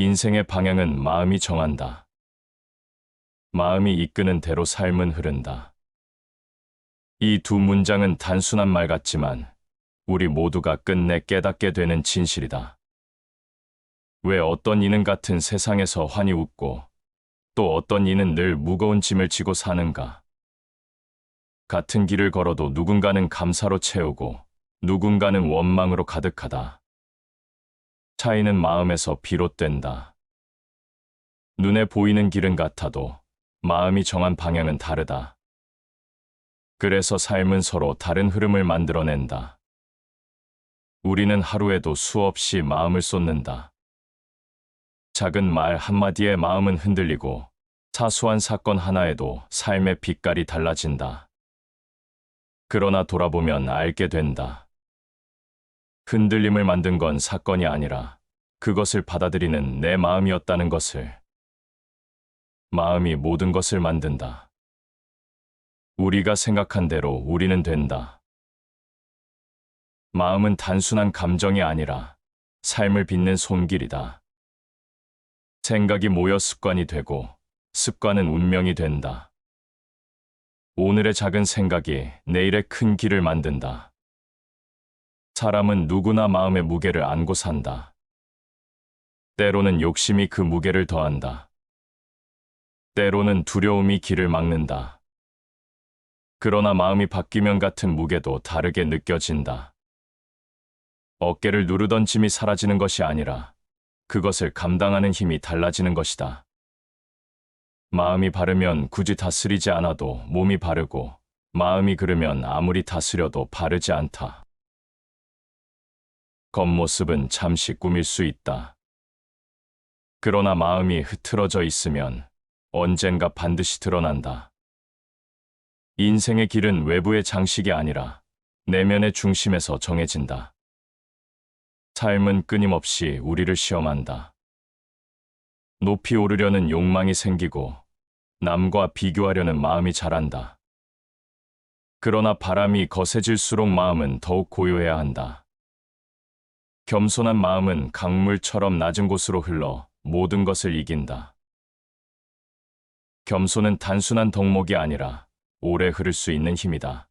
인생의 방향은 마음이 정한다. 마음이 이끄는 대로 삶은 흐른다. 이 두 문장은 단순한 말 같지만 우리 모두가 끝내 깨닫게 되는 진실이다. 왜 어떤 이는 같은 세상에서 환히 웃고 또 어떤 이는 늘 무거운 짐을 지고 사는가? 같은 길을 걸어도 누군가는 감사로 채우고 누군가는 원망으로 가득하다. 차이는 마음에서 비롯된다. 눈에 보이는 길은 같아도 마음이 정한 방향은 다르다. 그래서 삶은 서로 다른 흐름을 만들어낸다. 우리는 하루에도 수없이 마음을 쏟는다. 작은 말 한마디에 마음은 흔들리고 사소한 사건 하나에도 삶의 빛깔이 달라진다. 그러나 돌아보면 알게 된다. 흔들림을 만든 건 사건이 아니라 그것을 받아들이는 내 마음이었다는 것을. 마음이 모든 것을 만든다. 우리가 생각한 대로 우리는 된다. 마음은 단순한 감정이 아니라 삶을 빚는 손길이다. 생각이 모여 습관이 되고 습관은 운명이 된다. 오늘의 작은 생각이 내일의 큰 길을 만든다. 사람은 누구나 마음의 무게를 안고 산다. 때로는 욕심이 그 무게를 더한다. 때로는 두려움이 길을 막는다. 그러나 마음이 바뀌면 같은 무게도 다르게 느껴진다. 어깨를 누르던 짐이 사라지는 것이 아니라 그것을 감당하는 힘이 달라지는 것이다. 마음이 바르면 굳이 다스리지 않아도 몸이 바르고 마음이 그르면 아무리 다스려도 바르지 않다. 겉모습은 잠시 꾸밀 수 있다. 그러나 마음이 흐트러져 있으면 언젠가 반드시 드러난다. 인생의 길은 외부의 장식이 아니라 내면의 중심에서 정해진다. 삶은 끊임없이 우리를 시험한다. 높이 오르려는 욕망이 생기고 남과 비교하려는 마음이 자란다. 그러나 바람이 거세질수록 마음은 더욱 고요해야 한다. 겸손한 마음은 강물처럼 낮은 곳으로 흘러 모든 것을 이긴다. 겸손은 단순한 덕목이 아니라 오래 흐를 수 있는 힘이다.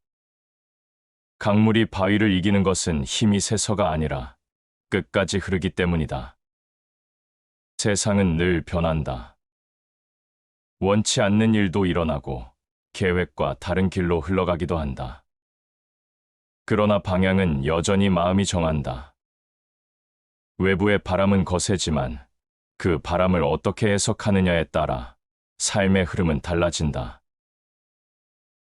강물이 바위를 이기는 것은 힘이 세서가 아니라 끝까지 흐르기 때문이다. 세상은 늘 변한다. 원치 않는 일도 일어나고 계획과 다른 길로 흘러가기도 한다. 그러나 방향은 여전히 마음이 정한다. 외부의 바람은 거세지만 그 바람을 어떻게 해석하느냐에 따라 삶의 흐름은 달라진다.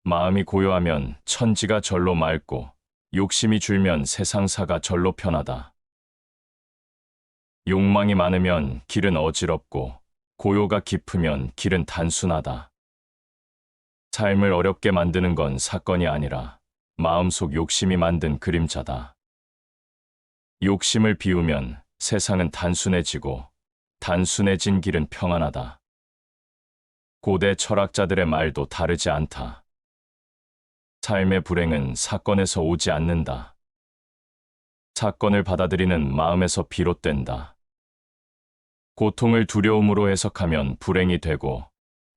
마음이 고요하면 천지가 절로 맑고 욕심이 줄면 세상사가 절로 편하다. 욕망이 많으면 길은 어지럽고 고요가 깊으면 길은 단순하다. 삶을 어렵게 만드는 건 사건이 아니라 마음속 욕심이 만든 그림자다. 욕심을 비우면 세상은 단순해지고 단순해진 길은 평안하다. 고대 철학자들의 말도 다르지 않다. 삶의 불행은 사건에서 오지 않는다. 사건을 받아들이는 마음에서 비롯된다. 고통을 두려움으로 해석하면 불행이 되고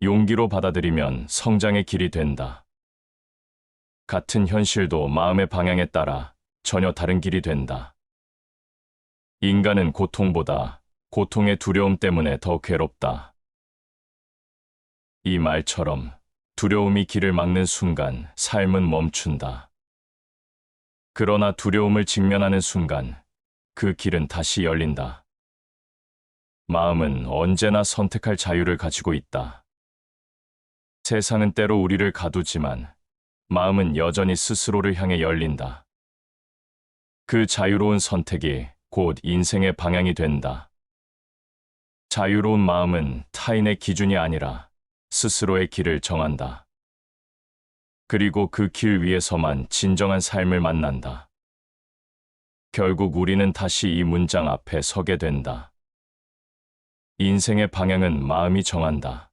용기로 받아들이면 성장의 길이 된다. 같은 현실도 마음의 방향에 따라 전혀 다른 길이 된다. 인간은 고통보다 고통의 두려움 때문에 더 괴롭다. 이 말처럼 두려움이 길을 막는 순간 삶은 멈춘다. 그러나 두려움을 직면하는 순간 그 길은 다시 열린다. 마음은 언제나 선택할 자유를 가지고 있다. 세상은 때로 우리를 가두지만 마음은 여전히 스스로를 향해 열린다. 그 자유로운 선택이 곧 인생의 방향이 된다. 자유로운 마음은 타인의 기준이 아니라 스스로의 길을 정한다. 그리고 그 길 위에서만 진정한 삶을 만난다. 결국 우리는 다시 이 문장 앞에 서게 된다. 인생의 방향은 마음이 정한다.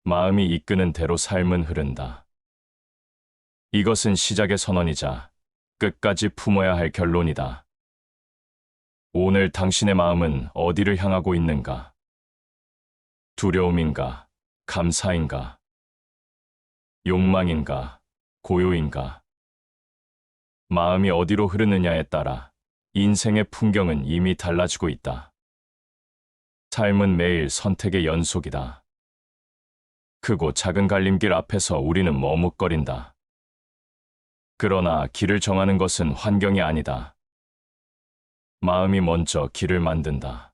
마음이 이끄는 대로 삶은 흐른다. 이것은 시작의 선언이자 끝까지 품어야 할 결론이다. 오늘 당신의 마음은 어디를 향하고 있는가? 두려움인가? 감사인가? 욕망인가? 고요인가? 마음이 어디로 흐르느냐에 따라 인생의 풍경은 이미 달라지고 있다. 삶은 매일 선택의 연속이다. 크고 작은 갈림길 앞에서 우리는 머뭇거린다. 그러나 길을 정하는 것은 환경이 아니다. 마음이 먼저 길을 만든다.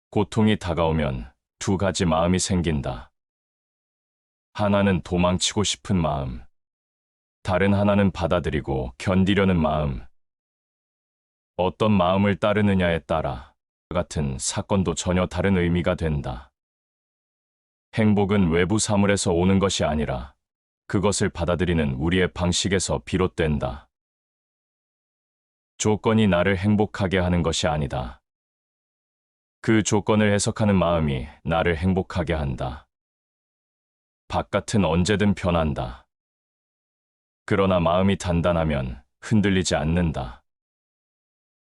고통이 다가오면 두 가지 마음이 생긴다. 하나는 도망치고 싶은 마음, 다른 하나는 받아들이고 견디려는 마음. 어떤 마음을 따르느냐에 따라 같은 사건도 전혀 다른 의미가 된다. 행복은 외부 사물에서 오는 것이 아니라 그것을 받아들이는 우리의 방식에서 비롯된다. 조건이 나를 행복하게 하는 것이 아니다. 그 조건을 해석하는 마음이 나를 행복하게 한다. 바깥은 언제든 변한다. 그러나 마음이 단단하면 흔들리지 않는다.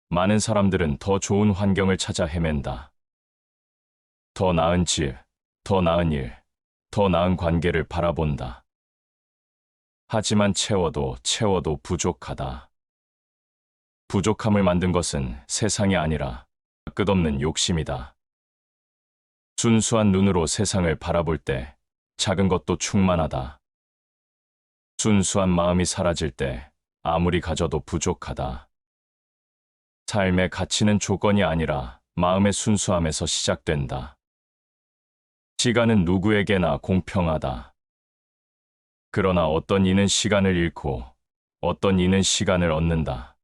많은 사람들은 더 좋은 환경을 찾아 헤맨다. 더 나은 집, 더 나은 일, 더 나은 관계를 바라본다. 하지만 채워도 부족하다. 부족함을 만든 것은 세상이 아니라 끝없는 욕심이다. 순수한 눈으로 세상을 바라볼 때 작은 것도 충만하다. 순수한 마음이 사라질 때 아무리 가져도 부족하다. 삶의 가치는 조건이 아니라 마음의 순수함에서 시작된다. 시간은 누구에게나 공평하다. 그러나 어떤 이는 시간을 잃고 어떤 이는 시간을 얻는다.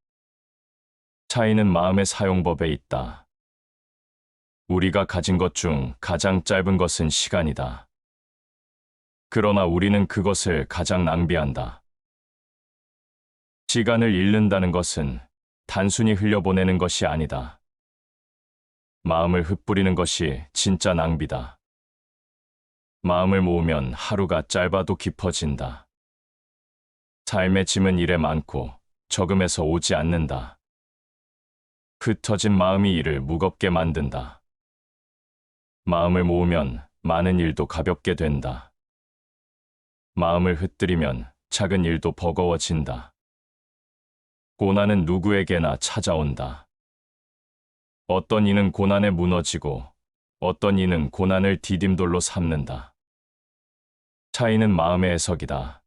차이는 마음의 사용법에 있다. 우리가 가진 것 중 가장 짧은 것은 시간이다. 그러나 우리는 그것을 가장 낭비한다. 시간을 잃는다는 것은 단순히 흘려보내는 것이 아니다. 마음을 흩뿌리는 것이 진짜 낭비다. 마음을 모으면 하루가 짧아도 깊어진다. 삶의 짐은 일에 많고 적음에서 오지 않는다. 흩어진 마음이 일을 무겁게 만든다. 마음을 모으면 많은 일도 가볍게 된다. 마음을 흩뜨리면 작은 일도 버거워진다. 고난은 누구에게나 찾아온다. 어떤 이는 고난에 무너지고 어떤 이는 고난을 디딤돌로 삼는다. 차이는 마음의 해석이다.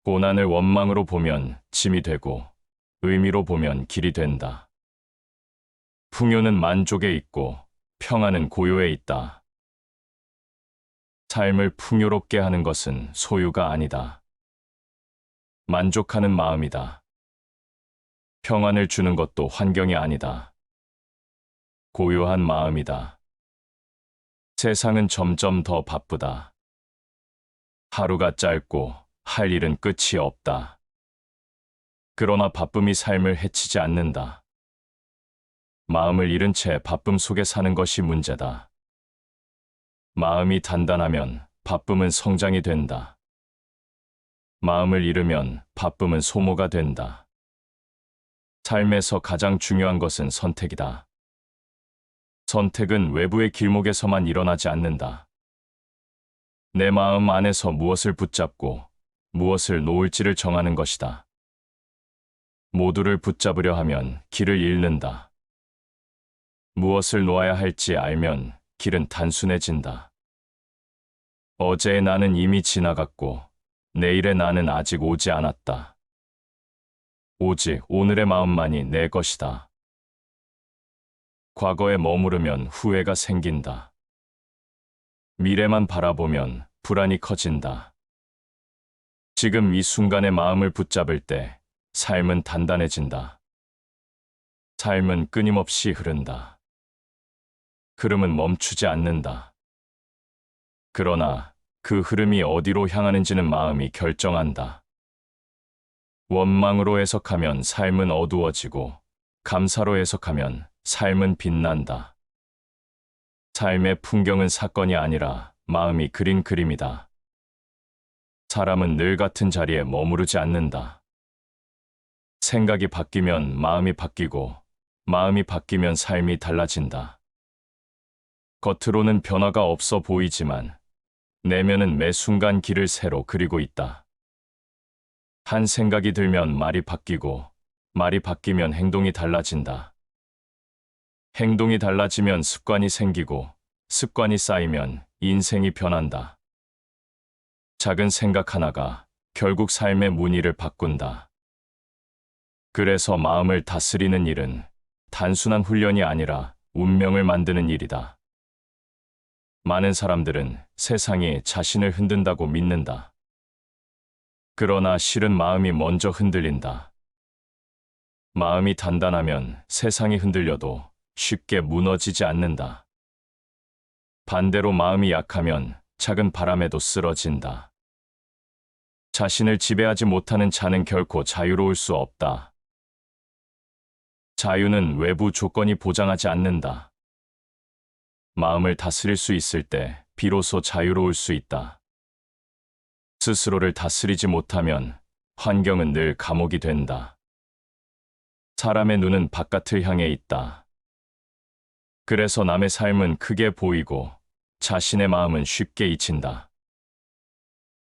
고난을 원망으로 보면 짐이 되고 의미로 보면 길이 된다. 풍요는 만족에 있고 평안은 고요에 있다. 삶을 풍요롭게 하는 것은 소유가 아니다. 만족하는 마음이다. 평안을 주는 것도 환경이 아니다. 고요한 마음이다. 세상은 점점 더 바쁘다. 하루가 짧고 할 일은 끝이 없다. 그러나 바쁨이 삶을 해치지 않는다. 마음을 잃은 채 바쁨 속에 사는 것이 문제다. 마음이 단단하면 바쁨은 성장이 된다. 마음을 잃으면 바쁨은 소모가 된다. 삶에서 가장 중요한 것은 선택이다. 선택은 외부의 길목에서만 일어나지 않는다. 내 마음 안에서 무엇을 붙잡고 무엇을 놓을지를 정하는 것이다. 모두를 붙잡으려 하면 길을 잃는다. 무엇을 놓아야 할지 알면 길은 단순해진다. 어제의 나는 이미 지나갔고 내일의 나는 아직 오지 않았다. 오직 오늘의 마음만이 내 것이다. 과거에 머무르면 후회가 생긴다. 미래만 바라보면 불안이 커진다. 지금 이 순간의 마음을 붙잡을 때 삶은 단단해진다. 삶은 끊임없이 흐른다. 흐름은 멈추지 않는다. 그러나 그 흐름이 어디로 향하는지는 마음이 결정한다. 원망으로 해석하면 삶은 어두워지고 감사로 해석하면 삶은 빛난다. 삶의 풍경은 사건이 아니라 마음이 그린 그림이다. 사람은 늘 같은 자리에 머무르지 않는다. 생각이 바뀌면 마음이 바뀌고 마음이 바뀌면 삶이 달라진다. 겉으로는 변화가 없어 보이지만 내면은 매 순간 길을 새로 그리고 있다. 한 생각이 들면 말이 바뀌고 말이 바뀌면 행동이 달라진다. 행동이 달라지면 습관이 생기고 습관이 쌓이면 인생이 변한다. 작은 생각 하나가 결국 삶의 문의를 바꾼다. 그래서 마음을 다스리는 일은 단순한 훈련이 아니라 운명을 만드는 일이다. 많은 사람들은 세상이 자신을 흔든다고 믿는다. 그러나 실은 마음이 먼저 흔들린다. 마음이 단단하면 세상이 흔들려도 쉽게 무너지지 않는다. 반대로 마음이 약하면 작은 바람에도 쓰러진다. 자신을 지배하지 못하는 자는 결코 자유로울 수 없다. 자유는 외부 조건이 보장하지 않는다. 마음을 다스릴 수 있을 때 비로소 자유로울 수 있다. 스스로를 다스리지 못하면 환경은 늘 감옥이 된다. 사람의 눈은 바깥을 향해 있다. 그래서 남의 삶은 크게 보이고 자신의 마음은 쉽게 잊힌다.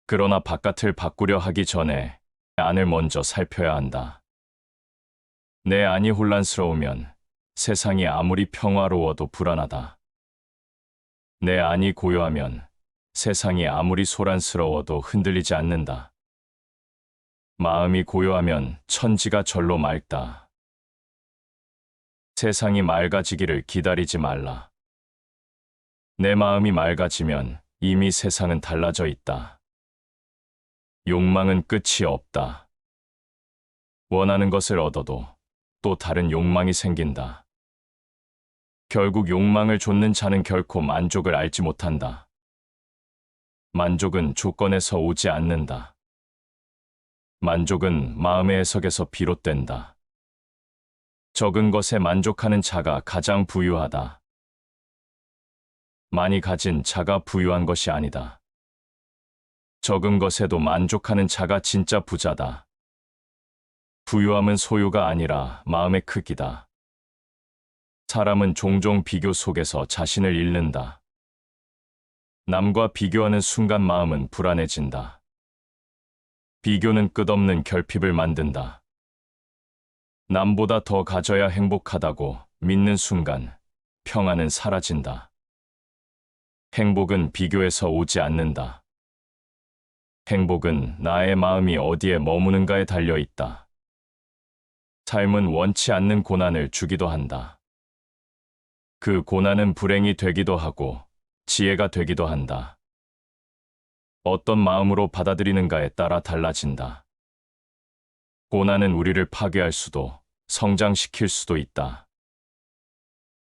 그러나 바깥을 바꾸려 하기 전에 안을 먼저 살펴야 한다. 내 안이 혼란스러우면 세상이 아무리 평화로워도 불안하다. 내 안이 고요하면 세상이 아무리 소란스러워도 흔들리지 않는다. 마음이 고요하면 천지가 절로 맑다. 세상이 맑아지기를 기다리지 말라. 내 마음이 맑아지면 이미 세상은 달라져 있다. 욕망은 끝이 없다. 원하는 것을 얻어도 또 다른 욕망이 생긴다. 결국 욕망을 좇는 자는 결코 만족을 알지 못한다. 만족은 조건에서 오지 않는다. 만족은 마음의 해석에서 비롯된다. 적은 것에 만족하는 자가 가장 부유하다. 많이 가진 자가 부유한 것이 아니다. 적은 것에도 만족하는 자가 진짜 부자다. 부유함은 소유가 아니라 마음의 크기다. 사람은 종종 비교 속에서 자신을 잃는다. 남과 비교하는 순간 마음은 불안해진다. 비교는 끝없는 결핍을 만든다. 남보다 더 가져야 행복하다고 믿는 순간 평안은 사라진다. 행복은 비교에서 오지 않는다. 행복은 나의 마음이 어디에 머무는가에 달려 있다. 삶은 원치 않는 고난을 주기도 한다. 그 고난은 불행이 되기도 하고 지혜가 되기도 한다. 어떤 마음으로 받아들이는가에 따라 달라진다. 고난은 우리를 파괴할 수도 성장시킬 수도 있다.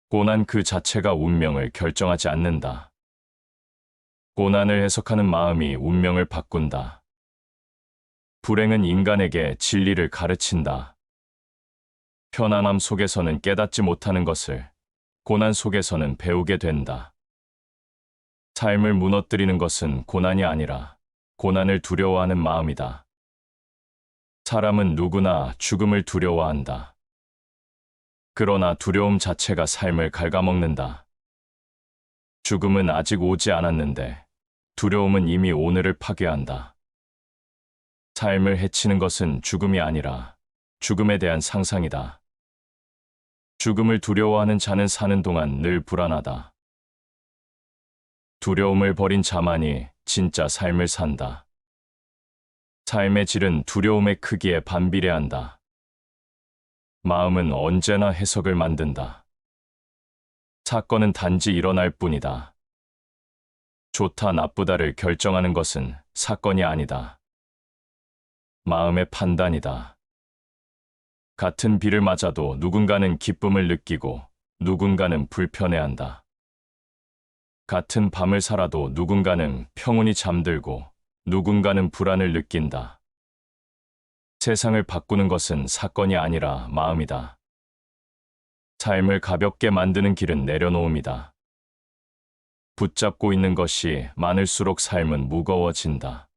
고난 그 자체가 운명을 결정하지 않는다. 고난을 해석하는 마음이 운명을 바꾼다. 불행은 인간에게 진리를 가르친다. 편안함 속에서는 깨닫지 못하는 것을 고난 속에서는 배우게 된다. 삶을 무너뜨리는 것은 고난이 아니라 고난을 두려워하는 마음이다. 사람은 누구나 죽음을 두려워한다. 그러나 두려움 자체가 삶을 갉아먹는다. 죽음은 아직 오지 않았는데 두려움은 이미 오늘을 파괴한다. 삶을 해치는 것은 죽음이 아니라 죽음에 대한 상상이다. 죽음을 두려워하는 자는 사는 동안 늘 불안하다. 두려움을 버린 자만이 진짜 삶을 산다. 삶의 질은 두려움의 크기에 반비례한다. 마음은 언제나 해석을 만든다. 사건은 단지 일어날 뿐이다. 좋다 나쁘다를 결정하는 것은 사건이 아니다. 마음의 판단이다. 같은 비를 맞아도 누군가는 기쁨을 느끼고 누군가는 불편해한다. 같은 밤을 살아도 누군가는 평온히 잠들고 누군가는 불안을 느낀다. 세상을 바꾸는 것은 사건이 아니라 마음이다. 삶을 가볍게 만드는 길은 내려놓음이다. 붙잡고 있는 것이 많을수록 삶은 무거워진다.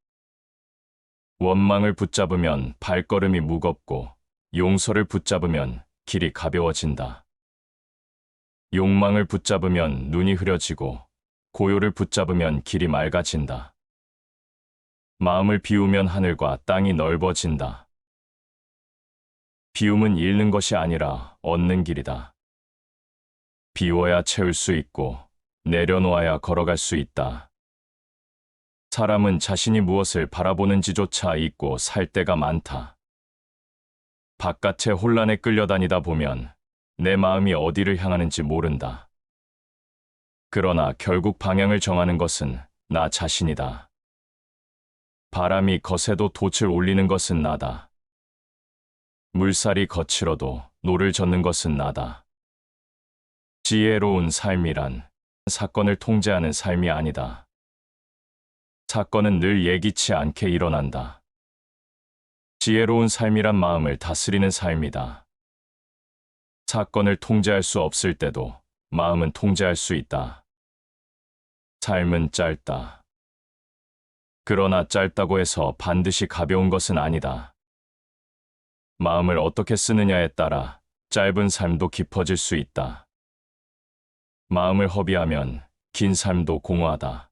원망을 붙잡으면 발걸음이 무겁고 용서를 붙잡으면 길이 가벼워진다. 욕망을 붙잡으면 눈이 흐려지고 고요를 붙잡으면 길이 맑아진다. 마음을 비우면 하늘과 땅이 넓어진다. 비움은 잃는 것이 아니라 얻는 길이다. 비워야 채울 수 있고 내려놓아야 걸어갈 수 있다. 사람은 자신이 무엇을 바라보는지조차 잊고 살 때가 많다. 바깥의 혼란에 끌려다니다 보면 내 마음이 어디를 향하는지 모른다. 그러나 결국 방향을 정하는 것은 나 자신이다. 바람이 거세도 돛을 올리는 것은 나다. 물살이 거칠어도 노를 젓는 것은 나다. 지혜로운 삶이란 사건을 통제하는 삶이 아니다. 사건은 늘 예기치 않게 일어난다. 지혜로운 삶이란 마음을 다스리는 삶이다. 사건을 통제할 수 없을 때도 마음은 통제할 수 있다. 삶은 짧다. 그러나 짧다고 해서 반드시 가벼운 것은 아니다. 마음을 어떻게 쓰느냐에 따라 짧은 삶도 깊어질 수 있다. 마음을 허비하면 긴 삶도 공허하다.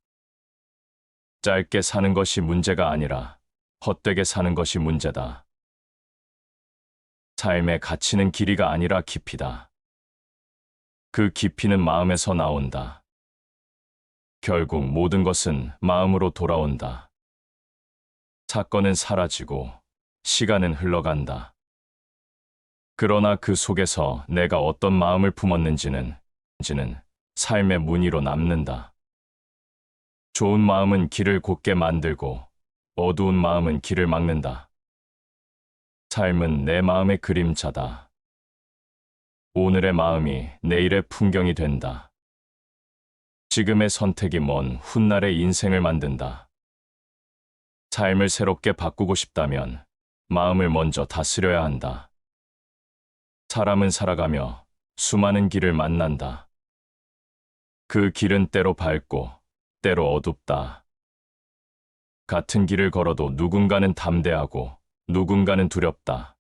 짧게 사는 것이 문제가 아니라 헛되게 사는 것이 문제다. 삶의 가치는 길이가 아니라 깊이다. 그 깊이는 마음에서 나온다. 결국 모든 것은 마음으로 돌아온다. 사건은 사라지고 시간은 흘러간다. 그러나 그 속에서 내가 어떤 마음을 품었는지는 삶의 무늬로 남는다. 좋은 마음은 길을 곧게 만들고 어두운 마음은 길을 막는다. 삶은 내 마음의 그림자다. 오늘의 마음이 내일의 풍경이 된다. 지금의 선택이 먼 훗날의 인생을 만든다. 삶을 새롭게 바꾸고 싶다면 마음을 먼저 다스려야 한다. 사람은 살아가며 수많은 길을 만난다. 그 길은 때로 밝고 때로 어둡다. 같은 길을 걸어도 누군가는 담대하고 누군가는 두렵다.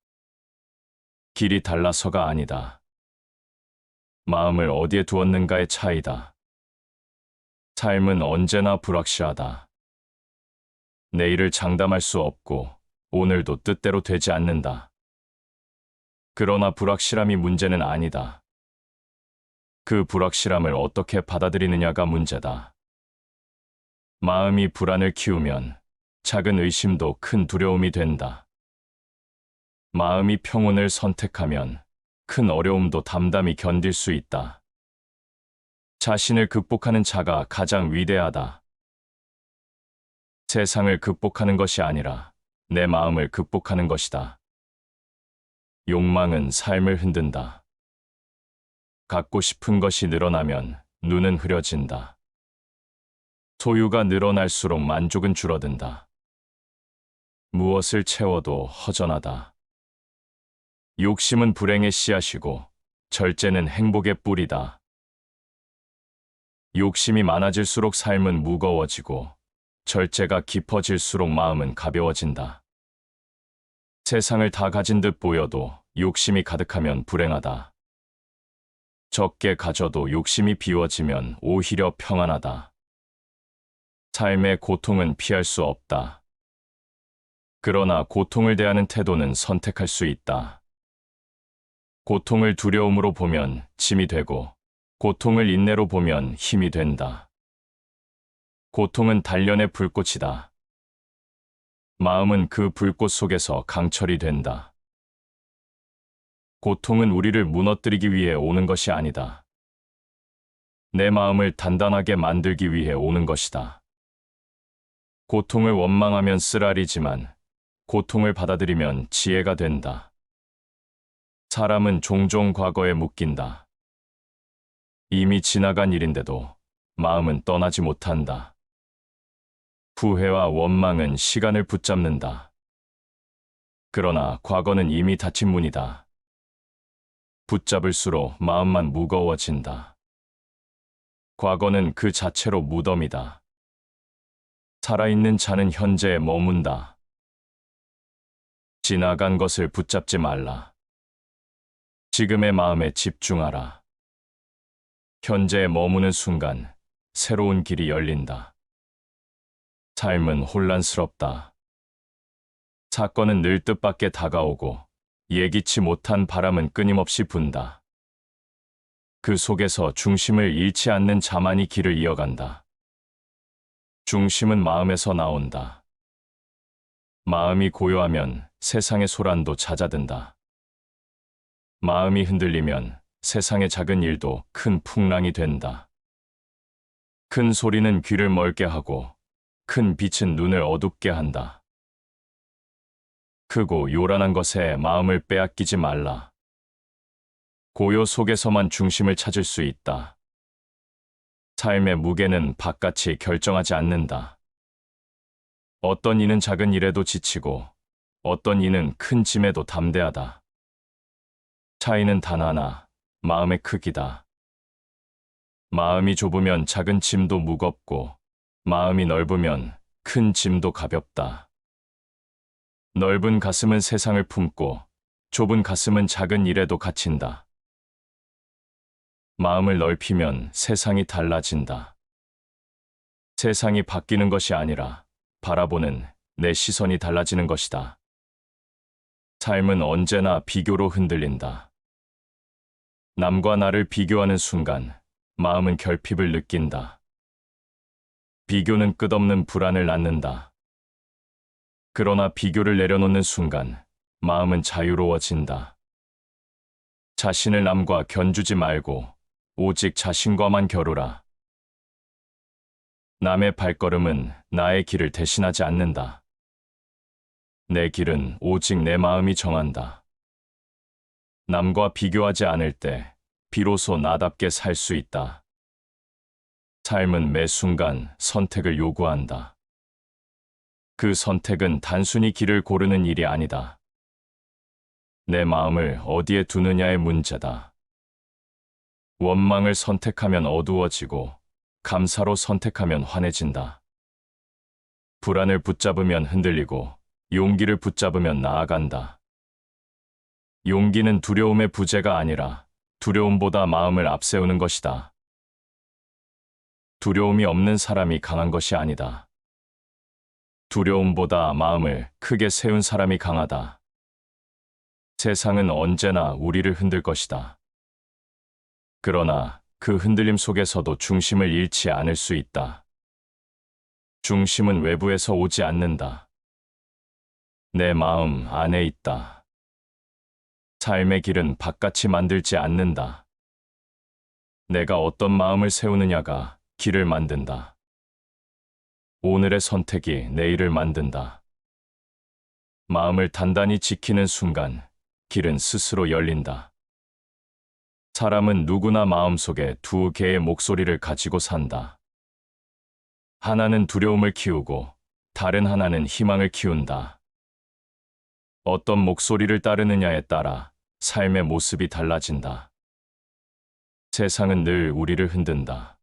길이 달라서가 아니다. 마음을 어디에 두었는가의 차이다. 삶은 언제나 불확실하다. 내일을 장담할 수 없고 오늘도 뜻대로 되지 않는다. 그러나 불확실함이 문제는 아니다. 그 불확실함을 어떻게 받아들이느냐가 문제다. 마음이 불안을 키우면 작은 의심도 큰 두려움이 된다. 마음이 평온을 선택하면 큰 어려움도 담담히 견딜 수 있다. 자신을 극복하는 자가 가장 위대하다. 세상을 극복하는 것이 아니라 내 마음을 극복하는 것이다. 욕망은 삶을 흔든다. 갖고 싶은 것이 늘어나면 눈은 흐려진다. 소유가 늘어날수록 만족은 줄어든다. 무엇을 채워도 허전하다. 욕심은 불행의 씨앗이고 절제는 행복의 뿌리다. 욕심이 많아질수록 삶은 무거워지고 절제가 깊어질수록 마음은 가벼워진다. 세상을 다 가진 듯 보여도 욕심이 가득하면 불행하다. 적게 가져도 욕심이 비워지면 오히려 평안하다. 삶의 고통은 피할 수 없다. 그러나 고통을 대하는 태도는 선택할 수 있다. 고통을 두려움으로 보면 짐이 되고 고통을 인내로 보면 힘이 된다. 고통은 단련의 불꽃이다. 마음은 그 불꽃 속에서 강철이 된다. 고통은 우리를 무너뜨리기 위해 오는 것이 아니다. 내 마음을 단단하게 만들기 위해 오는 것이다. 고통을 원망하면 쓰라리지만 고통을 받아들이면 지혜가 된다. 사람은 종종 과거에 묶인다. 이미 지나간 일인데도 마음은 떠나지 못한다. 후회와 원망은 시간을 붙잡는다. 그러나 과거는 이미 닫힌 문이다. 붙잡을수록 마음만 무거워진다. 과거는 그 자체로 무덤이다. 살아있는 자는 현재에 머문다. 지나간 것을 붙잡지 말라. 지금의 마음에 집중하라. 현재에 머무는 순간 새로운 길이 열린다. 삶은 혼란스럽다. 사건은 늘 뜻밖의 다가오고 예기치 못한 바람은 끊임없이 분다. 그 속에서 중심을 잃지 않는 자만이 길을 이어간다. 중심은 마음에서 나온다. 마음이 고요하면 세상의 소란도 잦아든다. 마음이 흔들리면 세상의 작은 일도 큰 풍랑이 된다. 큰 소리는 귀를 멀게 하고 큰 빛은 눈을 어둡게 한다. 크고 요란한 것에 마음을 빼앗기지 말라. 고요 속에서만 중심을 찾을 수 있다. 삶의 무게는 바깥이 결정하지 않는다. 어떤 이는 작은 일에도 지치고 어떤 이는 큰 짐에도 담대하다. 차이는 단 하나, 마음의 크기다. 마음이 좁으면 작은 짐도 무겁고 마음이 넓으면 큰 짐도 가볍다. 넓은 가슴은 세상을 품고 좁은 가슴은 작은 일에도 갇힌다. 마음을 넓히면 세상이 달라진다. 세상이 바뀌는 것이 아니라 바라보는 내 시선이 달라지는 것이다. 삶은 언제나 비교로 흔들린다. 남과 나를 비교하는 순간 마음은 결핍을 느낀다. 비교는 끝없는 불안을 낳는다. 그러나 비교를 내려놓는 순간 마음은 자유로워진다. 자신을 남과 견주지 말고 오직 자신과만 겨루라. 남의 발걸음은 나의 길을 대신하지 않는다. 내 길은 오직 내 마음이 정한다. 남과 비교하지 않을 때 비로소 나답게 살 수 있다. 삶은 매 순간 선택을 요구한다. 그 선택은 단순히 길을 고르는 일이 아니다. 내 마음을 어디에 두느냐의 문제다. 원망을 선택하면 어두워지고 감사로 선택하면 환해진다. 불안을 붙잡으면 흔들리고 용기를 붙잡으면 나아간다. 용기는 두려움의 부재가 아니라 두려움보다 마음을 앞세우는 것이다. 두려움이 없는 사람이 강한 것이 아니다. 두려움보다 마음을 크게 세운 사람이 강하다. 세상은 언제나 우리를 흔들 것이다. 그러나 그 흔들림 속에서도 중심을 잃지 않을 수 있다. 중심은 외부에서 오지 않는다. 내 마음 안에 있다. 삶의 길은 바깥이 만들지 않는다. 내가 어떤 마음을 세우느냐가 길을 만든다. 오늘의 선택이 내일을 만든다. 마음을 단단히 지키는 순간 길은 스스로 열린다. 사람은 누구나 마음속에 두 개의 목소리를 가지고 산다. 하나는 두려움을 키우고 다른 하나는 희망을 키운다. 어떤 목소리를 따르느냐에 따라 삶의 모습이 달라진다. 세상은 늘 우리를 흔든다.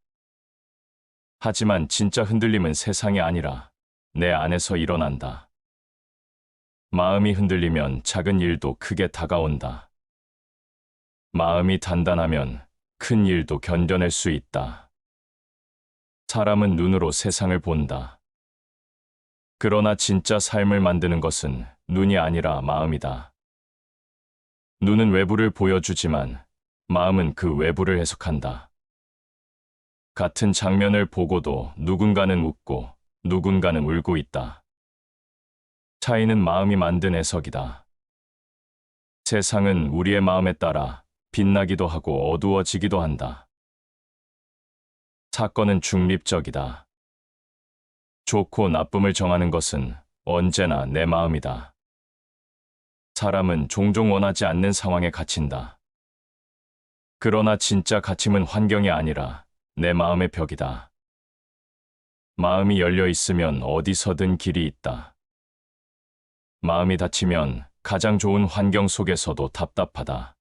하지만 진짜 흔들림은 세상이 아니라 내 안에서 일어난다. 마음이 흔들리면 작은 일도 크게 다가온다. 마음이 단단하면 큰 일도 견뎌낼 수 있다. 사람은 눈으로 세상을 본다. 그러나 진짜 삶을 만드는 것은 눈이 아니라 마음이다. 눈은 외부를 보여주지만 마음은 그 외부를 해석한다. 같은 장면을 보고도 누군가는 웃고 누군가는 울고 있다. 차이는 마음이 만든 해석이다. 세상은 우리의 마음에 따라 빛나기도 하고 어두워지기도 한다. 사건은 중립적이다. 좋고 나쁨을 정하는 것은 언제나 내 마음이다. 사람은 종종 원하지 않는 상황에 갇힌다. 그러나 진짜 갇힘은 환경이 아니라 내 마음의 벽이다. 마음이 열려 있으면 어디서든 길이 있다. 마음이 닫히면 가장 좋은 환경 속에서도 답답하다.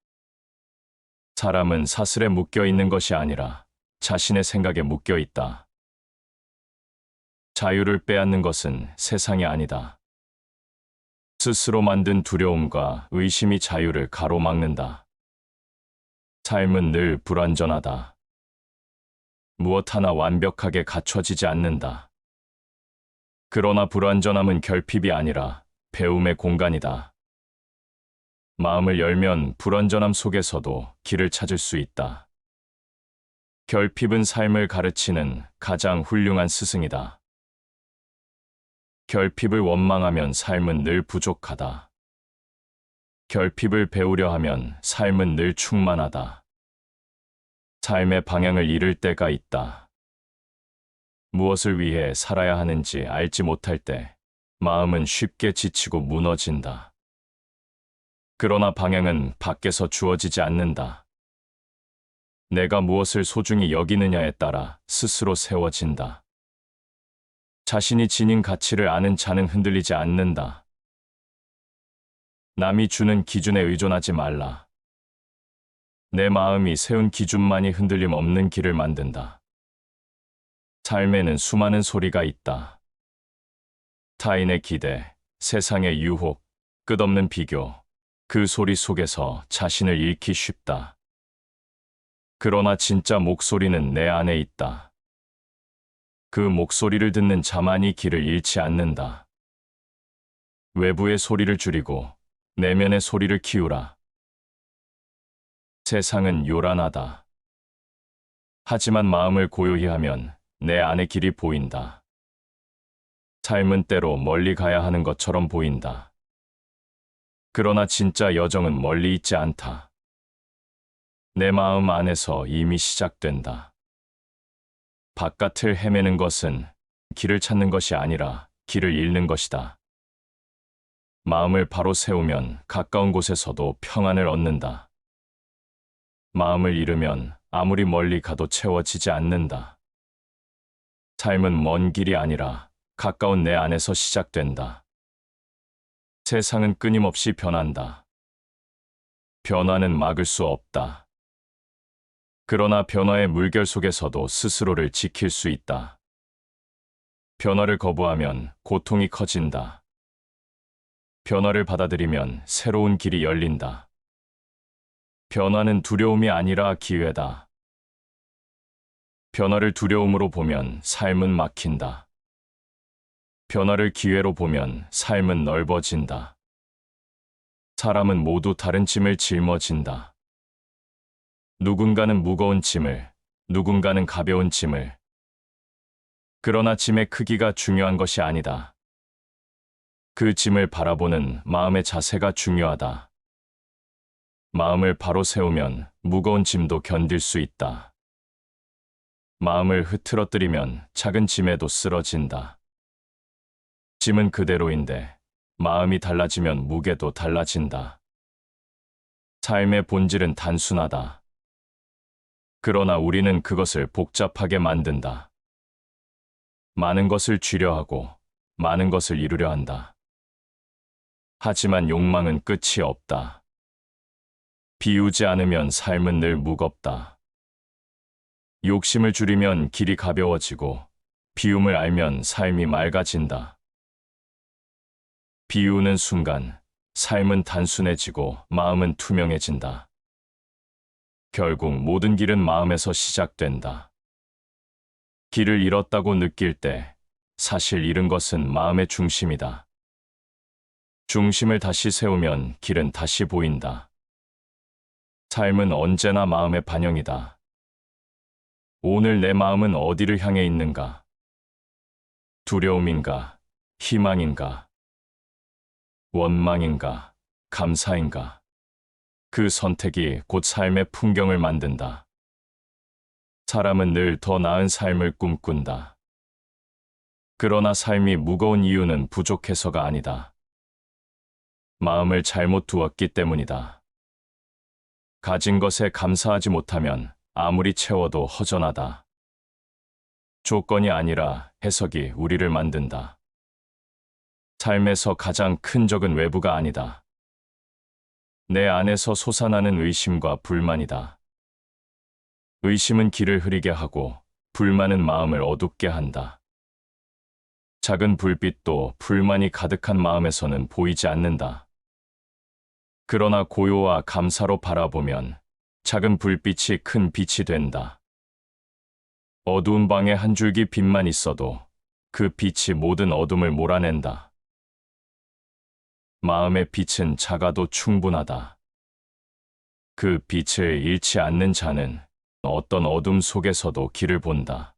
사람은 사슬에 묶여 있는 것이 아니라 자신의 생각에 묶여 있다. 자유를 빼앗는 것은 세상이 아니다. 스스로 만든 두려움과 의심이 자유를 가로막는다. 삶은 늘 불완전하다. 무엇 하나 완벽하게 갖춰지지 않는다. 그러나 불완전함은 결핍이 아니라 배움의 공간이다. 마음을 열면 불완전함 속에서도 길을 찾을 수 있다. 결핍은 삶을 가르치는 가장 훌륭한 스승이다. 결핍을 원망하면 삶은 늘 부족하다. 결핍을 배우려 하면 삶은 늘 충만하다. 삶의 방향을 잃을 때가 있다. 무엇을 위해 살아야 하는지 알지 못할 때 마음은 쉽게 지치고 무너진다. 그러나 방향은 밖에서 주어지지 않는다. 내가 무엇을 소중히 여기느냐에 따라 스스로 세워진다. 자신이 지닌 가치를 아는 자는 흔들리지 않는다. 남이 주는 기준에 의존하지 말라. 내 마음이 세운 기준만이 흔들림 없는 길을 만든다. 삶에는 수많은 소리가 있다. 타인의 기대, 세상의 유혹, 끝없는 비교, 그 소리 속에서 자신을 잃기 쉽다. 그러나 진짜 목소리는 내 안에 있다. 그 목소리를 듣는 자만이 길을 잃지 않는다. 외부의 소리를 줄이고 내면의 소리를 키우라. 세상은 요란하다. 하지만 마음을 고요히 하면 내 안의 길이 보인다. 삶은 때로 멀리 가야 하는 것처럼 보인다. 그러나 진짜 여정은 멀리 있지 않다. 내 마음 안에서 이미 시작된다. 바깥을 헤매는 것은 길을 찾는 것이 아니라 길을 잃는 것이다. 마음을 바로 세우면 가까운 곳에서도 평안을 얻는다. 마음을 잃으면 아무리 멀리 가도 채워지지 않는다. 삶은 먼 길이 아니라 가까운 내 안에서 시작된다. 세상은 끊임없이 변한다. 변화는 막을 수 없다. 그러나 변화의 물결 속에서도 스스로를 지킬 수 있다. 변화를 거부하면 고통이 커진다. 변화를 받아들이면 새로운 길이 열린다. 변화는 두려움이 아니라 기회다. 변화를 두려움으로 보면 삶은 막힌다. 변화를 기회로 보면 삶은 넓어진다. 사람은 모두 다른 짐을 짊어진다. 누군가는 무거운 짐을, 누군가는 가벼운 짐을. 그러나 짐의 크기가 중요한 것이 아니다. 그 짐을 바라보는 마음의 자세가 중요하다. 마음을 바로 세우면 무거운 짐도 견딜 수 있다. 마음을 흐트러뜨리면 작은 짐에도 쓰러진다. 짐은 그대로인데 마음이 달라지면 무게도 달라진다. 삶의 본질은 단순하다. 그러나 우리는 그것을 복잡하게 만든다. 많은 것을 쥐려 하고 많은 것을 이루려 한다. 하지만 욕망은 끝이 없다. 비우지 않으면 삶은 늘 무겁다. 욕심을 줄이면 길이 가벼워지고 비움을 알면 삶이 맑아진다. 비우는 순간 삶은 단순해지고 마음은 투명해진다. 결국 모든 길은 마음에서 시작된다. 길을 잃었다고 느낄 때 사실 잃은 것은 마음의 중심이다. 중심을 다시 세우면 길은 다시 보인다. 삶은 언제나 마음의 반영이다. 오늘 내 마음은 어디를 향해 있는가? 두려움인가? 희망인가? 원망인가? 감사인가? 그 선택이 곧 삶의 풍경을 만든다. 사람은 늘 더 나은 삶을 꿈꾼다. 그러나 삶이 무거운 이유는 부족해서가 아니다. 마음을 잘못 두었기 때문이다. 가진 것에 감사하지 못하면 아무리 채워도 허전하다. 조건이 아니라 해석이 우리를 만든다. 삶에서 가장 큰 적은 외부가 아니다. 내 안에서 솟아나는 의심과 불만이다. 의심은 길을 흐리게 하고 불만은 마음을 어둡게 한다. 작은 불빛도 불만이 가득한 마음에서는 보이지 않는다. 그러나 고요와 감사로 바라보면 작은 불빛이 큰 빛이 된다. 어두운 방에 한 줄기 빛만 있어도 그 빛이 모든 어둠을 몰아낸다. 마음의 빛은 작아도 충분하다. 그 빛을 잃지 않는 자는 어떤 어둠 속에서도 길을 본다.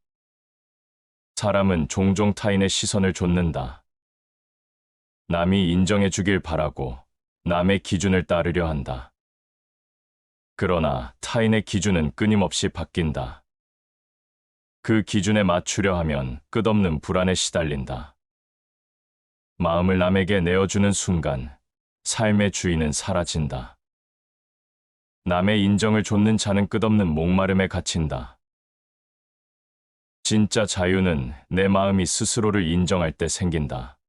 사람은 종종 타인의 시선을 좇는다. 남이 인정해 주길 바라고 남의 기준을 따르려 한다. 그러나 타인의 기준은 끊임없이 바뀐다. 그 기준에 맞추려 하면 끝없는 불안에 시달린다. 마음을 남에게 내어주는 순간 삶의 주인은 사라진다. 남의 인정을 좇는 자는 끝없는 목마름에 갇힌다. 진짜 자유는 내 마음이 스스로를 인정할 때 생긴다.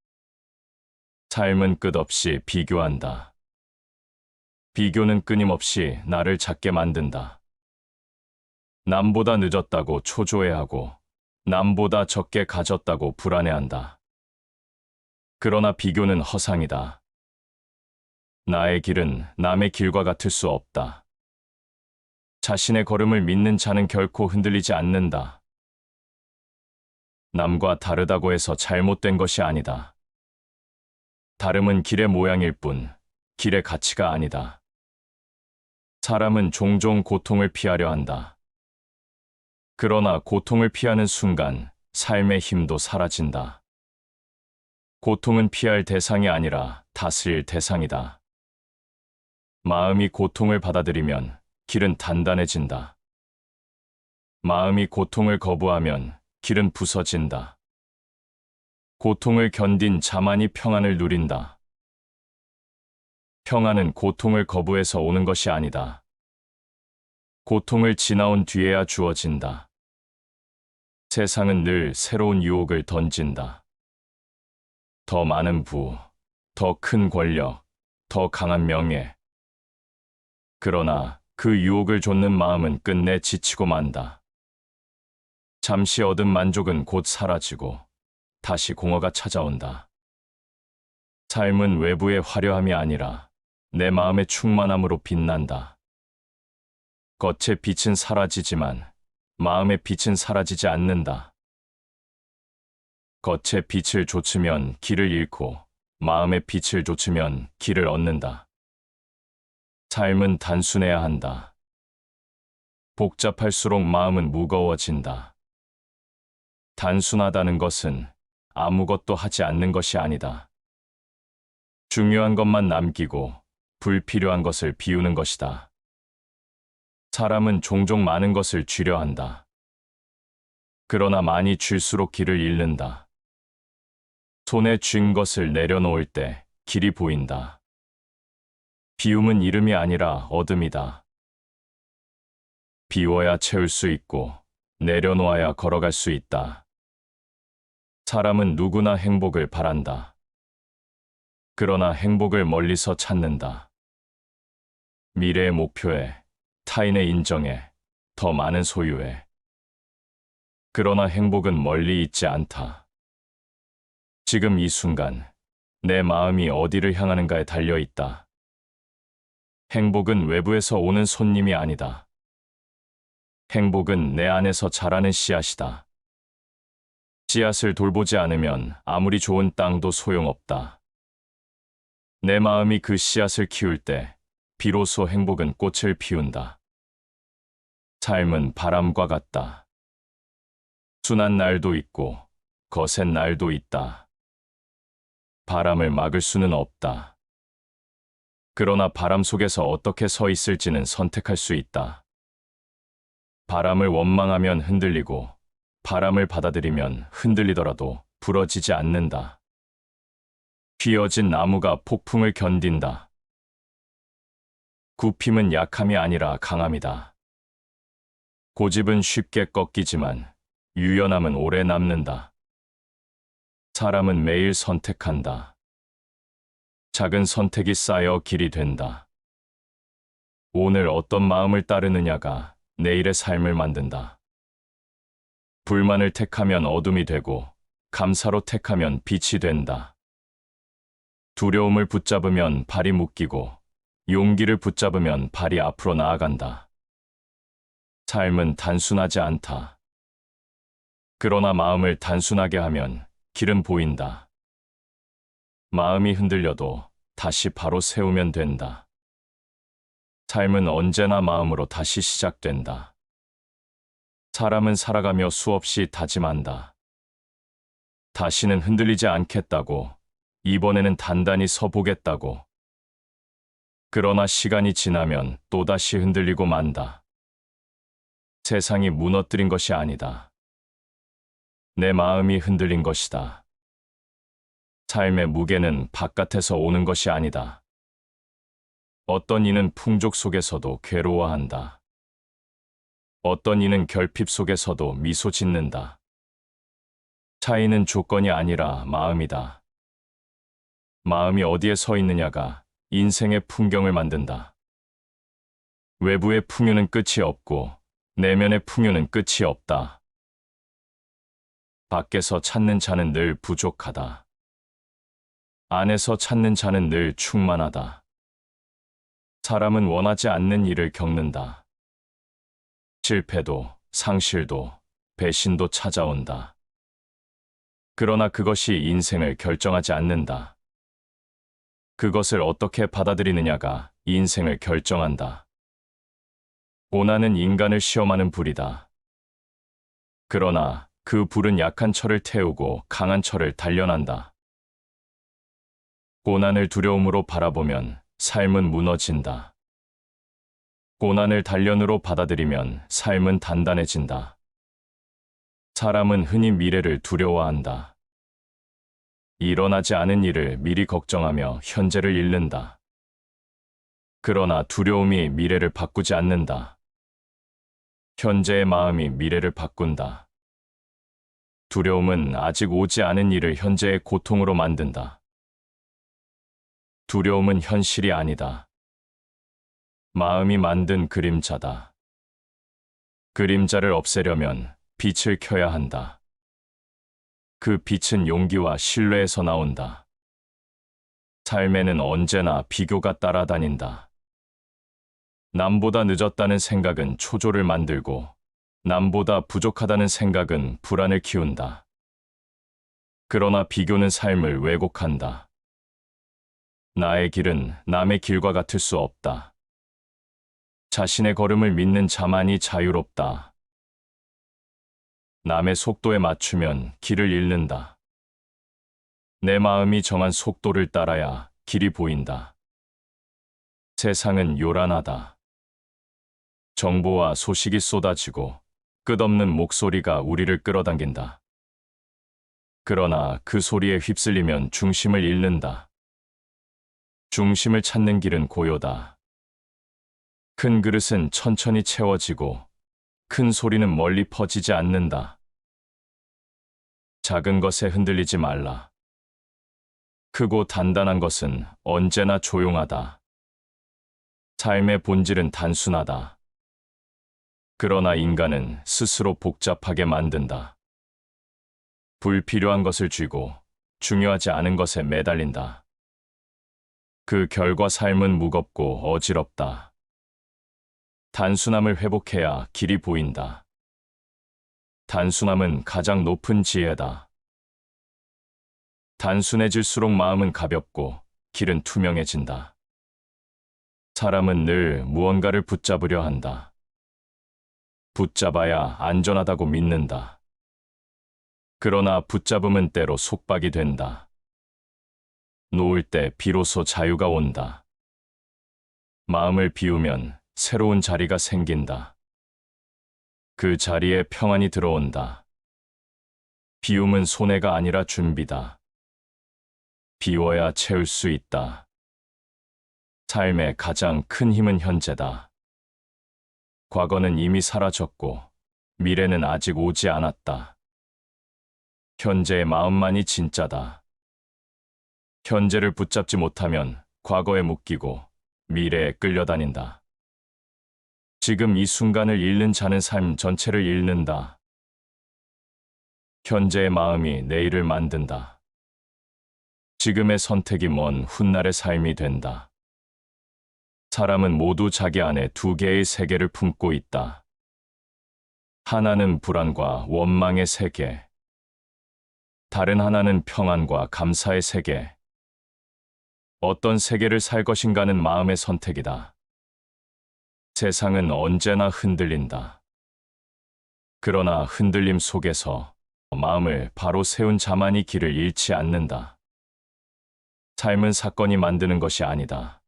삶은 끝없이 비교한다. 비교는 끊임없이 나를 작게 만든다. 남보다 늦었다고 초조해하고 남보다 적게 가졌다고 불안해한다. 그러나 비교는 허상이다. 나의 길은 남의 길과 같을 수 없다. 자신의 걸음을 믿는 자는 결코 흔들리지 않는다. 남과 다르다고 해서 잘못된 것이 아니다. 다름은 길의 모양일 뿐, 길의 가치가 아니다. 사람은 종종 고통을 피하려 한다. 그러나 고통을 피하는 순간 삶의 힘도 사라진다. 고통은 피할 대상이 아니라 다스릴 대상이다. 마음이 고통을 받아들이면 길은 단단해진다. 마음이 고통을 거부하면 길은 부서진다. 고통을 견딘 자만이 평안을 누린다. 평안은 고통을 거부해서 오는 것이 아니다. 고통을 지나온 뒤에야 주어진다. 세상은 늘 새로운 유혹을 던진다. 더 많은 부, 더 큰 권력, 더 강한 명예. 그러나 그 유혹을 좇는 마음은 끝내 지치고 만다. 잠시 얻은 만족은 곧 사라지고 다시 공허가 찾아온다. 삶은 외부의 화려함이 아니라 내 마음의 충만함으로 빛난다. 겉의 빛은 사라지지만 마음의 빛은 사라지지 않는다. 겉의 빛을 좇으면 길을 잃고 마음의 빛을 좇으면 길을 얻는다. 삶은 단순해야 한다. 복잡할수록 마음은 무거워진다. 단순하다는 것은 아무것도 하지 않는 것이 아니다. 중요한 것만 남기고 불필요한 것을 비우는 것이다. 사람은 종종 많은 것을 쥐려 한다. 그러나 많이 쥘수록 길을 잃는다. 손에 쥔 것을 내려놓을 때 길이 보인다. 비움은 이름이 아니라 어둠이다. 비워야 채울 수 있고 내려놓아야 걸어갈 수 있다. 사람은 누구나 행복을 바란다. 그러나 행복을 멀리서 찾는다. 미래의 목표에, 타인의 인정에, 더 많은 소유에. 그러나 행복은 멀리 있지 않다. 지금 이 순간 내 마음이 어디를 향하는가에 달려 있다. 행복은 외부에서 오는 손님이 아니다. 행복은 내 안에서 자라는 씨앗이다. 씨앗을 돌보지 않으면 아무리 좋은 땅도 소용없다. 내 마음이 그 씨앗을 키울 때 비로소 행복은 꽃을 피운다. 삶은 바람과 같다. 순한 날도 있고 거센 날도 있다. 바람을 막을 수는 없다. 그러나 바람 속에서 어떻게 서 있을지는 선택할 수 있다. 바람을 원망하면 흔들리고 바람을 받아들이면 흔들리더라도 부러지지 않는다. 휘어진 나무가 폭풍을 견딘다. 굽힘은 약함이 아니라 강함이다. 고집은 쉽게 꺾이지만 유연함은 오래 남는다. 사람은 매일 선택한다. 작은 선택이 쌓여 길이 된다. 오늘 어떤 마음을 따르느냐가 내일의 삶을 만든다. 불만을 택하면 어둠이 되고 감사로 택하면 빛이 된다. 두려움을 붙잡으면 발이 묶이고 용기를 붙잡으면 발이 앞으로 나아간다. 삶은 단순하지 않다. 그러나 마음을 단순하게 하면 길은 보인다. 마음이 흔들려도 다시 바로 세우면 된다. 삶은 언제나 마음으로 다시 시작된다. 사람은 살아가며 수없이 다짐한다. 다시는 흔들리지 않겠다고, 이번에는 단단히 서보겠다고. 그러나 시간이 지나면 또다시 흔들리고 만다. 세상이 무너뜨린 것이 아니다. 내 마음이 흔들린 것이다. 삶의 무게는 바깥에서 오는 것이 아니다. 어떤 이는 풍족 속에서도 괴로워한다. 어떤 이는 결핍 속에서도 미소 짓는다. 차이는 조건이 아니라 마음이다. 마음이 어디에 서 있느냐가 인생의 풍경을 만든다. 외부의 풍요는 끝이 없고 내면의 풍요는 끝이 없다. 밖에서 찾는 자는 늘 부족하다. 안에서 찾는 자는 늘 충만하다. 사람은 원하지 않는 일을 겪는다. 실패도, 상실도, 배신도 찾아온다. 그러나 그것이 인생을 결정하지 않는다. 그것을 어떻게 받아들이느냐가 인생을 결정한다. 고난은 인간을 시험하는 불이다. 그러나 그 불은 약한 철을 태우고 강한 철을 단련한다. 고난을 두려움으로 바라보면 삶은 무너진다. 고난을 단련으로 받아들이면 삶은 단단해진다. 사람은 흔히 미래를 두려워한다. 일어나지 않은 일을 미리 걱정하며 현재를 잃는다. 그러나 두려움이 미래를 바꾸지 않는다. 현재의 마음이 미래를 바꾼다. 두려움은 아직 오지 않은 일을 현재의 고통으로 만든다. 두려움은 현실이 아니다. 마음이 만든 그림자다. 그림자를 없애려면 빛을 켜야 한다. 그 빛은 용기와 신뢰에서 나온다. 삶에는 언제나 비교가 따라다닌다. 남보다 늦었다는 생각은 초조를 만들고 남보다 부족하다는 생각은 불안을 키운다. 그러나 비교는 삶을 왜곡한다. 나의 길은 남의 길과 같을 수 없다. 자신의 걸음을 믿는 자만이 자유롭다. 남의 속도에 맞추면 길을 잃는다. 내 마음이 정한 속도를 따라야 길이 보인다. 세상은 요란하다. 정보와 소식이 쏟아지고 끝없는 목소리가 우리를 끌어당긴다. 그러나 그 소리에 휩쓸리면 중심을 잃는다. 중심을 찾는 길은 고요다. 큰 그릇은 천천히 채워지고 큰 소리는 멀리 퍼지지 않는다. 작은 것에 흔들리지 말라. 크고 단단한 것은 언제나 조용하다. 삶의 본질은 단순하다. 그러나 인간은 스스로 복잡하게 만든다. 불필요한 것을 쥐고 중요하지 않은 것에 매달린다. 그 결과 삶은 무겁고 어지럽다. 단순함을 회복해야 길이 보인다. 단순함은 가장 높은 지혜다. 단순해질수록 마음은 가볍고 길은 투명해진다. 사람은 늘 무언가를 붙잡으려 한다. 붙잡아야 안전하다고 믿는다. 그러나 붙잡음은 때로 속박이 된다. 놓을 때 비로소 자유가 온다. 마음을 비우면 새로운 자리가 생긴다. 그 자리에 평안이 들어온다. 비움은 손해가 아니라 준비다. 비워야 채울 수 있다. 삶의 가장 큰 힘은 현재다. 과거는 이미 사라졌고 미래는 아직 오지 않았다. 현재의 마음만이 진짜다. 현재를 붙잡지 못하면 과거에 묶이고 미래에 끌려다닌다. 지금 이 순간을 잃는 자는 삶 전체를 잃는다. 현재의 마음이 내일을 만든다. 지금의 선택이 먼 훗날의 삶이 된다. 사람은 모두 자기 안에 두 개의 세계를 품고 있다. 하나는 불안과 원망의 세계, 다른 하나는 평안과 감사의 세계. 어떤 세계를 살 것인가는 마음의 선택이다. 세상은 언제나 흔들린다. 그러나 흔들림 속에서 마음을 바로 세운 자만이 길을 잃지 않는다. 삶은 사건이 만드는 것이 아니다.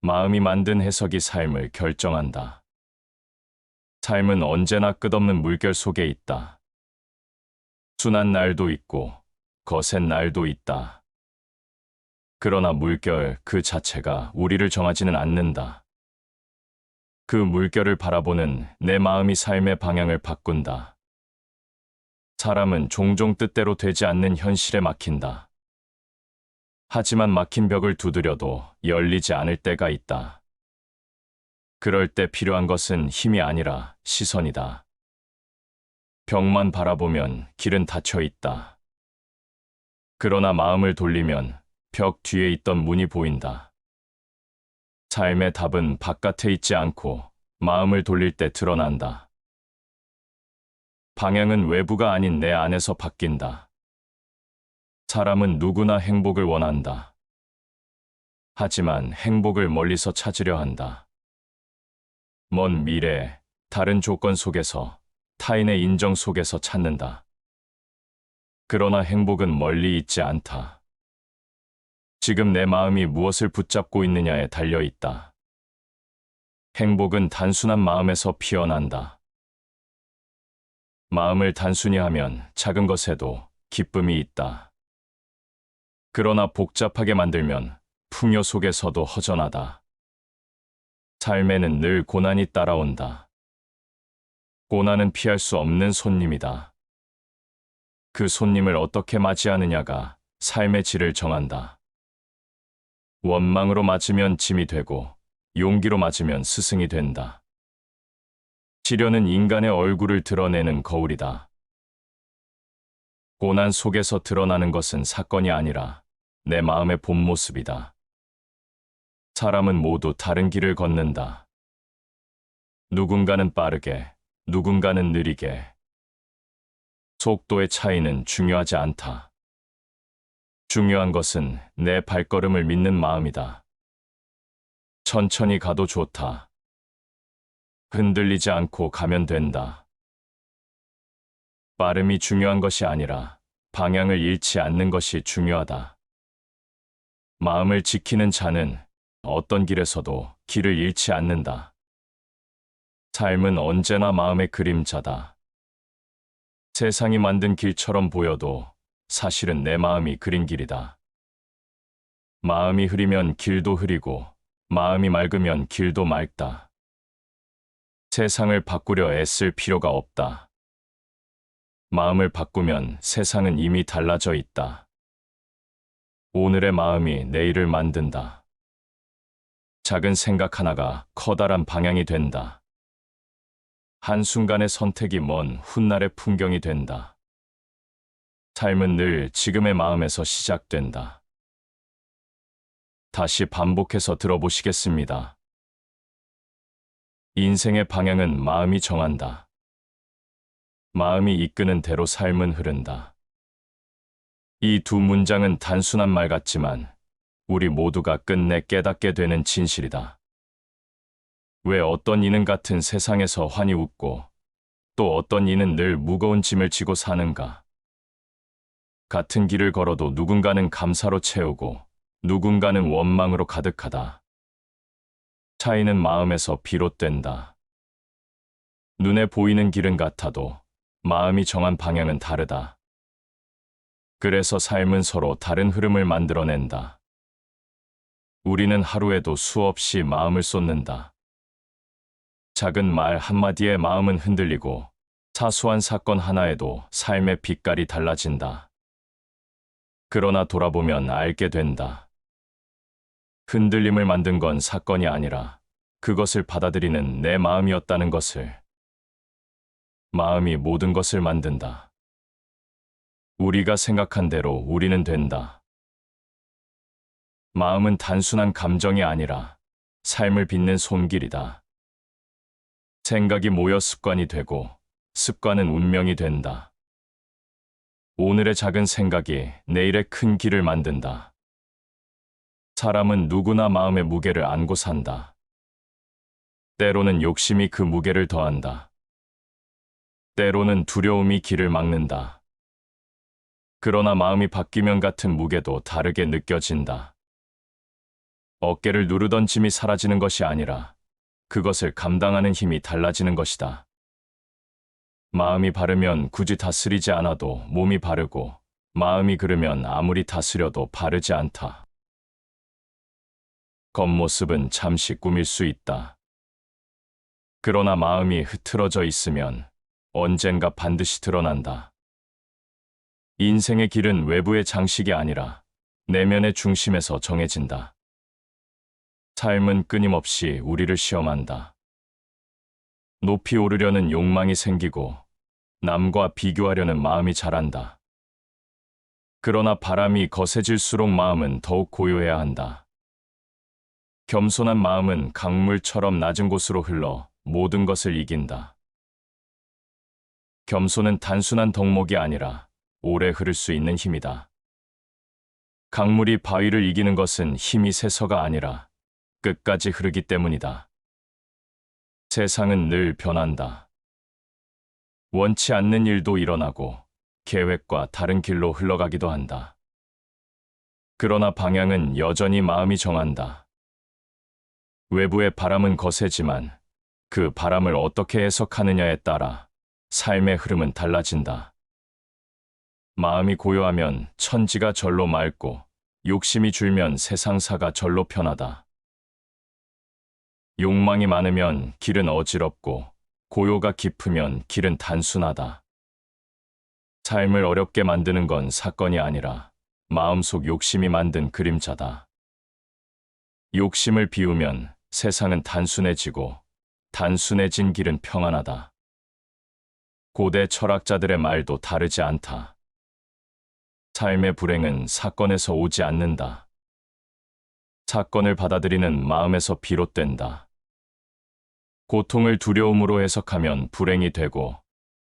마음이 만든 해석이 삶을 결정한다. 삶은 언제나 끝없는 물결 속에 있다. 순한 날도 있고 거센 날도 있다. 그러나 물결 그 자체가 우리를 정하지는 않는다. 그 물결을 바라보는 내 마음이 삶의 방향을 바꾼다. 사람은 종종 뜻대로 되지 않는 현실에 막힌다. 하지만 막힌 벽을 두드려도 열리지 않을 때가 있다. 그럴 때 필요한 것은 힘이 아니라 시선이다. 벽만 바라보면 길은 닫혀 있다. 그러나 마음을 돌리면 벽 뒤에 있던 문이 보인다. 삶의 답은 바깥에 있지 않고 마음을 돌릴 때 드러난다. 방향은 외부가 아닌 내 안에서 바뀐다. 사람은 누구나 행복을 원한다. 하지만 행복을 멀리서 찾으려 한다. 먼 미래, 다른 조건 속에서, 타인의 인정 속에서 찾는다. 그러나 행복은 멀리 있지 않다. 지금 내 마음이 무엇을 붙잡고 있느냐에 달려 있다. 행복은 단순한 마음에서 피어난다. 마음을 단순히 하면 작은 것에도 기쁨이 있다. 그러나 복잡하게 만들면 풍요 속에서도 허전하다. 삶에는 늘 고난이 따라온다. 고난은 피할 수 없는 손님이다. 그 손님을 어떻게 맞이하느냐가 삶의 질을 정한다. 원망으로 맞으면 짐이 되고 용기로 맞으면 스승이 된다. 시련은 인간의 얼굴을 드러내는 거울이다. 고난 속에서 드러나는 것은 사건이 아니라 내 마음의 본 모습이다. 사람은 모두 다른 길을 걷는다. 누군가는 빠르게, 누군가는 느리게. 속도의 차이는 중요하지 않다. 중요한 것은 내 발걸음을 믿는 마음이다. 천천히 가도 좋다. 흔들리지 않고 가면 된다. 빠름이 중요한 것이 아니라 방향을 잃지 않는 것이 중요하다. 마음을 지키는 자는 어떤 길에서도 길을 잃지 않는다. 삶은 언제나 마음의 그림자다. 세상이 만든 길처럼 보여도 사실은 내 마음이 그린 길이다. 마음이 흐리면 길도 흐리고 마음이 맑으면 길도 맑다. 세상을 바꾸려 애쓸 필요가 없다. 마음을 바꾸면 세상은 이미 달라져 있다. 오늘의 마음이 내일을 만든다. 작은 생각 하나가 커다란 방향이 된다. 한순간의 선택이 먼 훗날의 풍경이 된다. 삶은 늘 지금의 마음에서 시작된다. 다시 반복해서 들어보시겠습니다. 인생의 방향은 마음이 정한다. 마음이 이끄는 대로 삶은 흐른다. 이 두 문장은 단순한 말 같지만 우리 모두가 끝내 깨닫게 되는 진실이다. 왜 어떤 이는 같은 세상에서 환히 웃고 또 어떤 이는 늘 무거운 짐을 지고 사는가? 같은 길을 걸어도 누군가는 감사로 채우고 누군가는 원망으로 가득하다. 차이는 마음에서 비롯된다. 눈에 보이는 길은 같아도 마음이 정한 방향은 다르다. 그래서 삶은 서로 다른 흐름을 만들어낸다. 우리는 하루에도 수없이 마음을 쏟는다. 작은 말 한마디에 마음은 흔들리고 사소한 사건 하나에도 삶의 빛깔이 달라진다. 그러나 돌아보면 알게 된다. 흔들림을 만든 건 사건이 아니라 그것을 받아들이는 내 마음이었다는 것을. 마음이 모든 것을 만든다. 우리가 생각한 대로 우리는 된다. 마음은 단순한 감정이 아니라 삶을 빛낸 손길이다. 생각이 모여 습관이 되고 습관은 운명이 된다. 오늘의 작은 생각이 내일의 큰 길을 만든다. 사람은 누구나 마음의 무게를 안고 산다. 때로는 욕심이 그 무게를 더한다. 때로는 두려움이 길을 막는다. 그러나 마음이 바뀌면 같은 무게도 다르게 느껴진다. 어깨를 누르던 짐이 사라지는 것이 아니라 그것을 감당하는 힘이 달라지는 것이다. 마음이 바르면 굳이 다스리지 않아도 몸이 바르고 마음이 그르면 아무리 다스려도 바르지 않다. 겉모습은 잠시 꾸밀 수 있다. 그러나 마음이 흐트러져 있으면 언젠가 반드시 드러난다. 인생의 길은 외부의 장식이 아니라 내면의 중심에서 정해진다. 삶은 끊임없이 우리를 시험한다. 높이 오르려는 욕망이 생기고 남과 비교하려는 마음이 자란다. 그러나 바람이 거세질수록 마음은 더욱 고요해야 한다. 겸손한 마음은 강물처럼 낮은 곳으로 흘러 모든 것을 이긴다. 겸손은 단순한 덕목이 아니라 오래 흐를 수 있는 힘이다. 강물이 바위를 이기는 것은 힘이 세서가 아니라 끝까지 흐르기 때문이다. 세상은 늘 변한다. 원치 않는 일도 일어나고 계획과 다른 길로 흘러가기도 한다. 그러나 방향은 여전히 마음이 정한다. 외부의 바람은 거세지만 그 바람을 어떻게 해석하느냐에 따라 삶의 흐름은 달라진다. 마음이 고요하면 천지가 절로 맑고 욕심이 줄면 세상사가 절로 편하다. 욕망이 많으면 길은 어지럽고 고요가 깊으면 길은 단순하다. 삶을 어렵게 만드는 건 사건이 아니라 마음속 욕심이 만든 그림자다. 욕심을 비우면 세상은 단순해지고 단순해진 길은 평안하다. 고대 철학자들의 말도 다르지 않다. 삶의 불행은 사건에서 오지 않는다. 사건을 받아들이는 마음에서 비롯된다. 고통을 두려움으로 해석하면 불행이 되고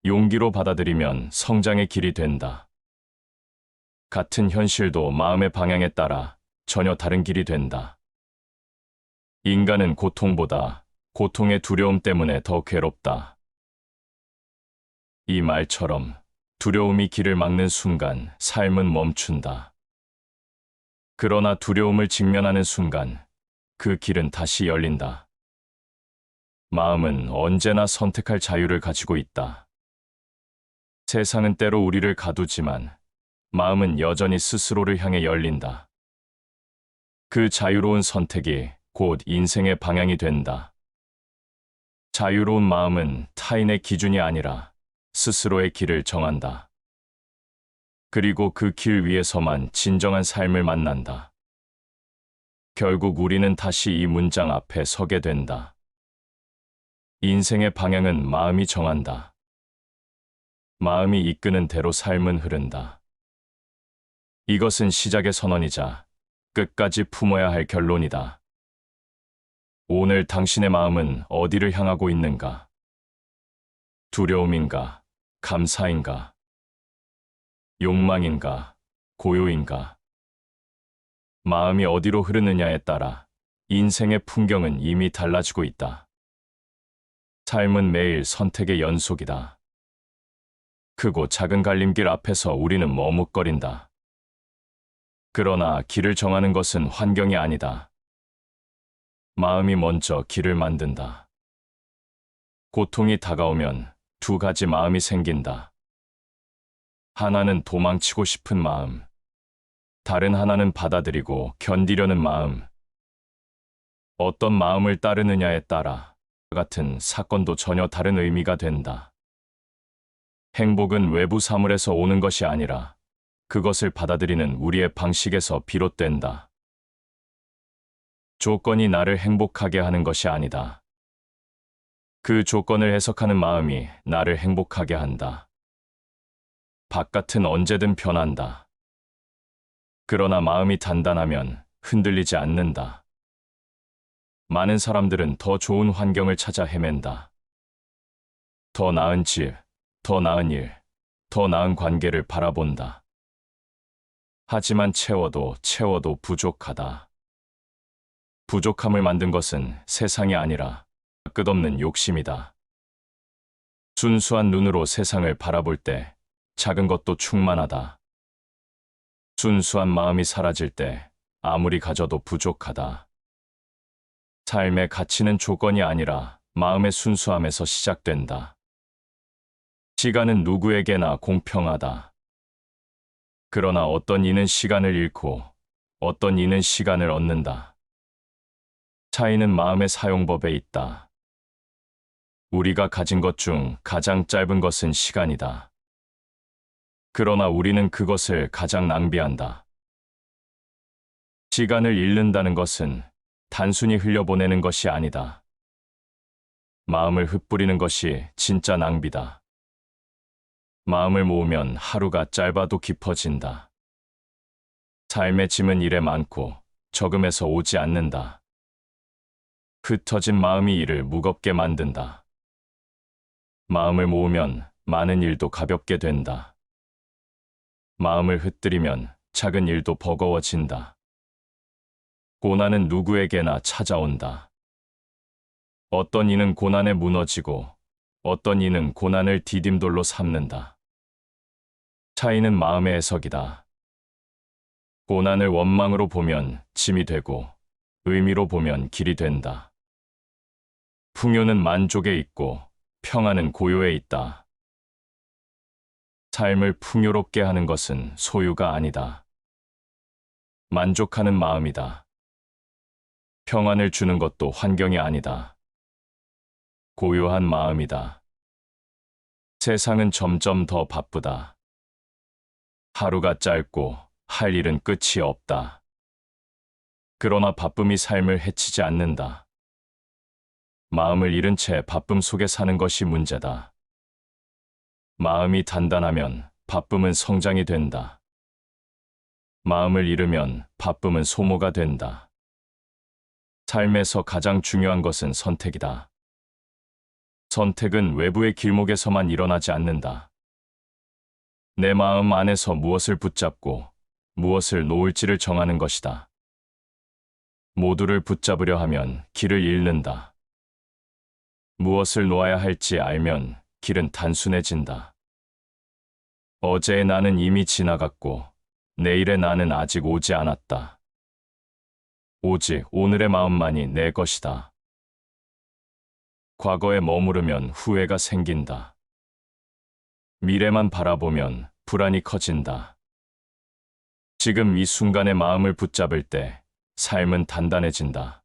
용기로 받아들이면 성장의 길이 된다. 같은 현실도 마음의 방향에 따라 전혀 다른 길이 된다. 인간은 고통보다 고통의 두려움 때문에 더 괴롭다. 이 말처럼 두려움이 길을 막는 순간 삶은 멈춘다. 그러나 두려움을 직면하는 순간 그 길은 다시 열린다. 마음은 언제나 선택할 자유를 가지고 있다. 세상은 때로 우리를 가두지만 마음은 여전히 스스로를 향해 열린다. 그 자유로운 선택이 곧 인생의 방향이 된다. 자유로운 마음은 타인의 기준이 아니라 스스로의 길을 정한다. 그리고 그 길 위에서만 진정한 삶을 만난다. 결국 우리는 다시 이 문장 앞에 서게 된다. 인생의 방향은 마음이 정한다. 마음이 이끄는 대로 삶은 흐른다. 이것은 시작의 선언이자 끝까지 품어야 할 결론이다. 오늘 당신의 마음은 어디를 향하고 있는가? 두려움인가? 감사인가? 욕망인가? 고요인가? 마음이 어디로 흐르느냐에 따라 인생의 풍경은 이미 달라지고 있다. 삶은 매일 선택의 연속이다. 크고 작은 갈림길 앞에서 우리는 머뭇거린다. 그러나 길을 정하는 것은 환경이 아니다. 마음이 먼저 길을 만든다. 고통이 다가오면 두 가지 마음이 생긴다. 하나는 도망치고 싶은 마음, 다른 하나는 받아들이고 견디려는 마음. 어떤 마음을 따르느냐에 따라 같은 사건도 전혀 다른 의미가 된다. 행복은 외부 사물에서 오는 것이 아니라 그것을 받아들이는 우리의 방식에서 비롯된다. 조건이 나를 행복하게 하는 것이 아니다. 그 조건을 해석하는 마음이 나를 행복하게 한다. 바깥은 언제든 변한다. 그러나 마음이 단단하면 흔들리지 않는다. 많은 사람들은 더 좋은 환경을 찾아 헤맨다. 더 나은 집, 더 나은 일, 더 나은 관계를 바라본다. 하지만 채워도 부족하다. 부족함을 만든 것은 세상이 아니라 끝없는 욕심이다. 순수한 눈으로 세상을 바라볼 때 작은 것도 충만하다. 순수한 마음이 사라질 때 아무리 가져도 부족하다. 삶의 가치는 조건이 아니라 마음의 순수함에서 시작된다. 시간은 누구에게나 공평하다. 그러나 어떤 이는 시간을 잃고 어떤 이는 시간을 얻는다. 차이는 마음의 사용법에 있다. 우리가 가진 것 중 가장 짧은 것은 시간이다. 그러나 우리는 그것을 가장 낭비한다. 시간을 잃는다는 것은 단순히 흘려보내는 것이 아니다. 마음을 흩뿌리는 것이 진짜 낭비다. 마음을 모으면 하루가 짧아도 깊어진다. 삶의 짐은 일에 많고 적음에서 오지 않는다. 흩어진 마음이 일을 무겁게 만든다. 마음을 모으면 많은 일도 가볍게 된다. 마음을 흩뜨리면 작은 일도 버거워진다. 고난은 누구에게나 찾아온다. 어떤 이는 고난에 무너지고 어떤 이는 고난을 디딤돌로 삼는다. 차이는 마음의 해석이다. 고난을 원망으로 보면 짐이 되고 의미로 보면 길이 된다. 풍요는 만족에 있고 평안은 고요에 있다. 삶을 풍요롭게 하는 것은 소유가 아니다. 만족하는 마음이다. 평안을 주는 것도 환경이 아니다. 고요한 마음이다. 세상은 점점 더 바쁘다. 하루가 짧고 할 일은 끝이 없다. 그러나 바쁨이 삶을 해치지 않는다. 마음을 잃은 채 바쁨 속에 사는 것이 문제다. 마음이 단단하면 바쁨은 성장이 된다. 마음을 잃으면 바쁨은 소모가 된다. 삶에서 가장 중요한 것은 선택이다. 선택은 외부의 길목에서만 일어나지 않는다. 내 마음 안에서 무엇을 붙잡고 무엇을 놓을지를 정하는 것이다. 모두를 붙잡으려 하면 길을 잃는다. 무엇을 놓아야 할지 알면 길은 단순해진다. 어제의 나는 이미 지나갔고 내일의 나는 아직 오지 않았다. 오직 오늘의 마음만이 내 것이다. 과거에 머무르면 후회가 생긴다. 미래만 바라보면 불안이 커진다. 지금 이 순간의 마음을 붙잡을 때 삶은 단단해진다.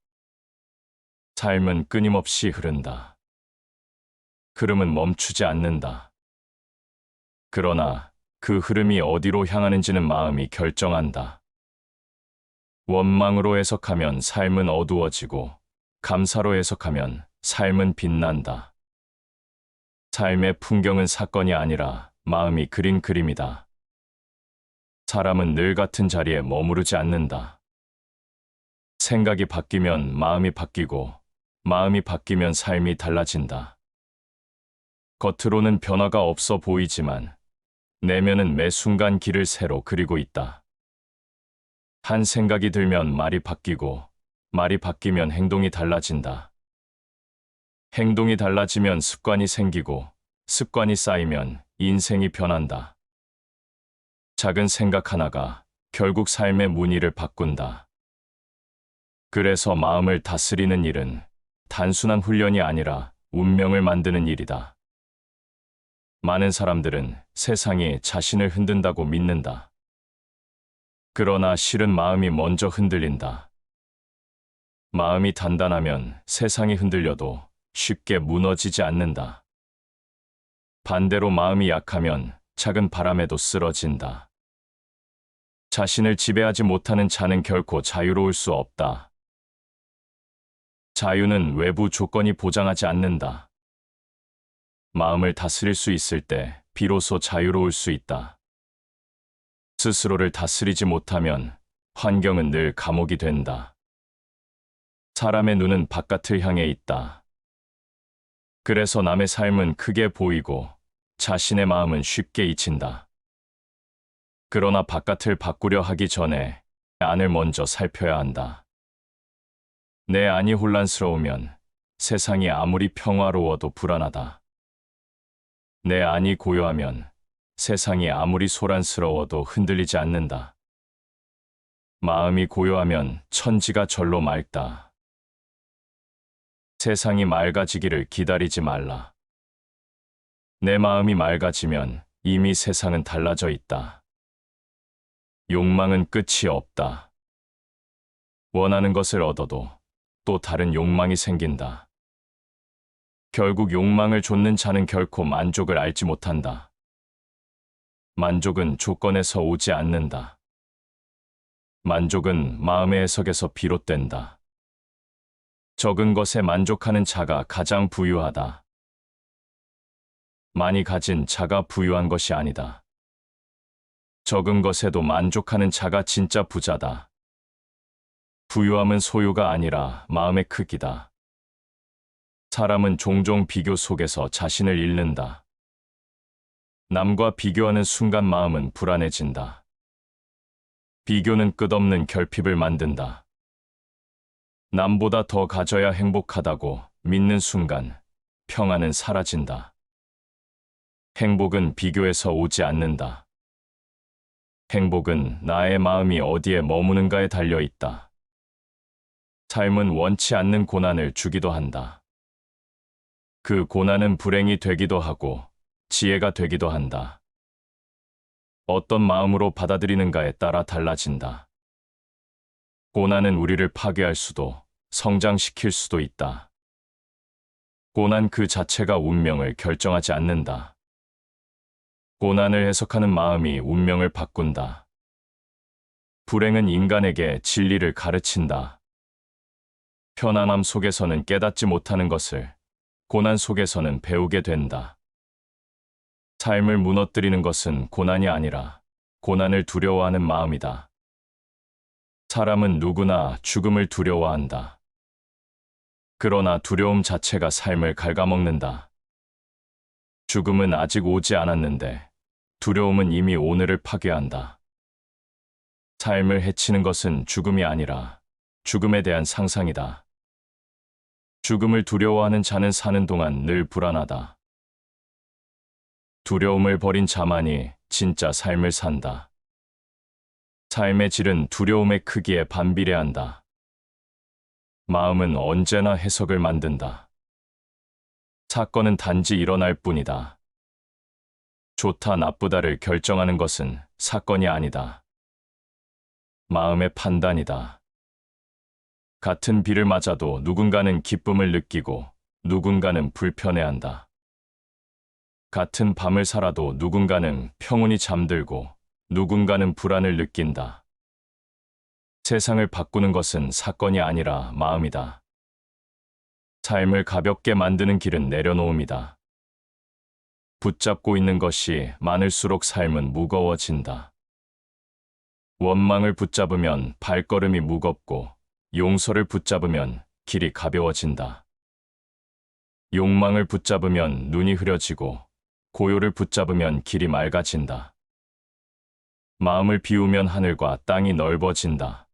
삶은 끊임없이 흐른다. 흐름은 멈추지 않는다. 그러나 그 흐름이 어디로 향하는지는 마음이 결정한다. 원망으로 해석하면 삶은 어두워지고 감사로 해석하면 삶은 빛난다. 삶의 풍경은 사건이 아니라 마음이 그린 그림이다. 사람은 늘 같은 자리에 머무르지 않는다. 생각이 바뀌면 마음이 바뀌고 마음이 바뀌면 삶이 달라진다. 겉으로는 변화가 없어 보이지만 내면은 매 순간 길을 새로 그리고 있다. 한 생각이 들면 말이 바뀌고 말이 바뀌면 행동이 달라진다. 행동이 달라지면 습관이 생기고 습관이 쌓이면 인생이 변한다. 작은 생각 하나가 결국 삶의 무늬를 바꾼다. 그래서 마음을 다스리는 일은 단순한 훈련이 아니라 운명을 만드는 일이다. 많은 사람들은 세상이 자신을 흔든다고 믿는다. 그러나 실은 마음이 먼저 흔들린다. 마음이 단단하면 세상이 흔들려도 쉽게 무너지지 않는다. 반대로 마음이 약하면 작은 바람에도 쓰러진다. 자신을 지배하지 못하는 자는 결코 자유로울 수 없다. 자유는 외부 조건이 보장하지 않는다. 마음을 다스릴 수 있을 때 비로소 자유로울 수 있다. 스스로를 다스리지 못하면 환경은 늘 감옥이 된다. 사람의 눈은 바깥을 향해 있다. 그래서 남의 삶은 크게 보이고 자신의 마음은 쉽게 잊힌다. 그러나 바깥을 바꾸려 하기 전에 안을 먼저 살펴야 한다. 내 안이 혼란스러우면 세상이 아무리 평화로워도 불안하다. 내 안이 고요하면 세상이 아무리 소란스러워도 흔들리지 않는다. 마음이 고요하면 천지가 절로 맑다. 세상이 맑아지기를 기다리지 말라. 내 마음이 맑아지면 이미 세상은 달라져 있다. 욕망은 끝이 없다. 원하는 것을 얻어도 또 다른 욕망이 생긴다. 결국 욕망을 좇는 자는 결코 만족을 알지 못한다. 만족은 조건에서 오지 않는다. 만족은 마음의 해석에서 비롯된다. 적은 것에 만족하는 자가 가장 부유하다. 많이 가진 자가 부유한 것이 아니다. 적은 것에도 만족하는 자가 진짜 부자다. 부유함은 소유가 아니라 마음의 크기다. 사람은 종종 비교 속에서 자신을 잃는다. 남과 비교하는 순간 마음은 불안해진다. 비교는 끝없는 결핍을 만든다. 남보다 더 가져야 행복하다고 믿는 순간 평안은 사라진다. 행복은 비교에서 오지 않는다. 행복은 나의 마음이 어디에 머무는가에 달려 있다. 삶은 원치 않는 고난을 주기도 한다. 그 고난은 불행이 되기도 하고 지혜가 되기도 한다. 어떤 마음으로 받아들이는가에 따라 달라진다. 고난은 우리를 파괴할 수도 성장시킬 수도 있다. 고난 그 자체가 운명을 결정하지 않는다. 고난을 해석하는 마음이 운명을 바꾼다. 불행은 인간에게 진리를 가르친다. 편안함 속에서는 깨닫지 못하는 것을 고난 속에서는 배우게 된다. 삶을 무너뜨리는 것은 고난이 아니라 고난을 두려워하는 마음이다. 사람은 누구나 죽음을 두려워한다. 그러나 두려움 자체가 삶을 갉아먹는다. 죽음은 아직 오지 않았는데 두려움은 이미 오늘을 파괴한다. 삶을 해치는 것은 죽음이 아니라 죽음에 대한 상상이다. 죽음을 두려워하는 자는 사는 동안 늘 불안하다. 두려움을 버린 자만이 진짜 삶을 산다. 삶의 질은 두려움의 크기에 반비례한다. 마음은 언제나 해석을 만든다. 사건은 단지 일어날 뿐이다. 좋다 나쁘다를 결정하는 것은 사건이 아니다. 마음의 판단이다. 같은 비를 맞아도 누군가는 기쁨을 느끼고 누군가는 불편해한다. 같은 밤을 살아도 누군가는 평온히 잠들고 누군가는 불안을 느낀다. 세상을 바꾸는 것은 사건이 아니라 마음이다. 삶을 가볍게 만드는 길은 내려놓음이다. 붙잡고 있는 것이 많을수록 삶은 무거워진다. 원망을 붙잡으면 발걸음이 무겁고 용서를 붙잡으면 길이 가벼워진다. 욕망을 붙잡으면 눈이 흐려지고 고요를 붙잡으면 길이 맑아진다. 마음을 비우면 하늘과 땅이 넓어진다.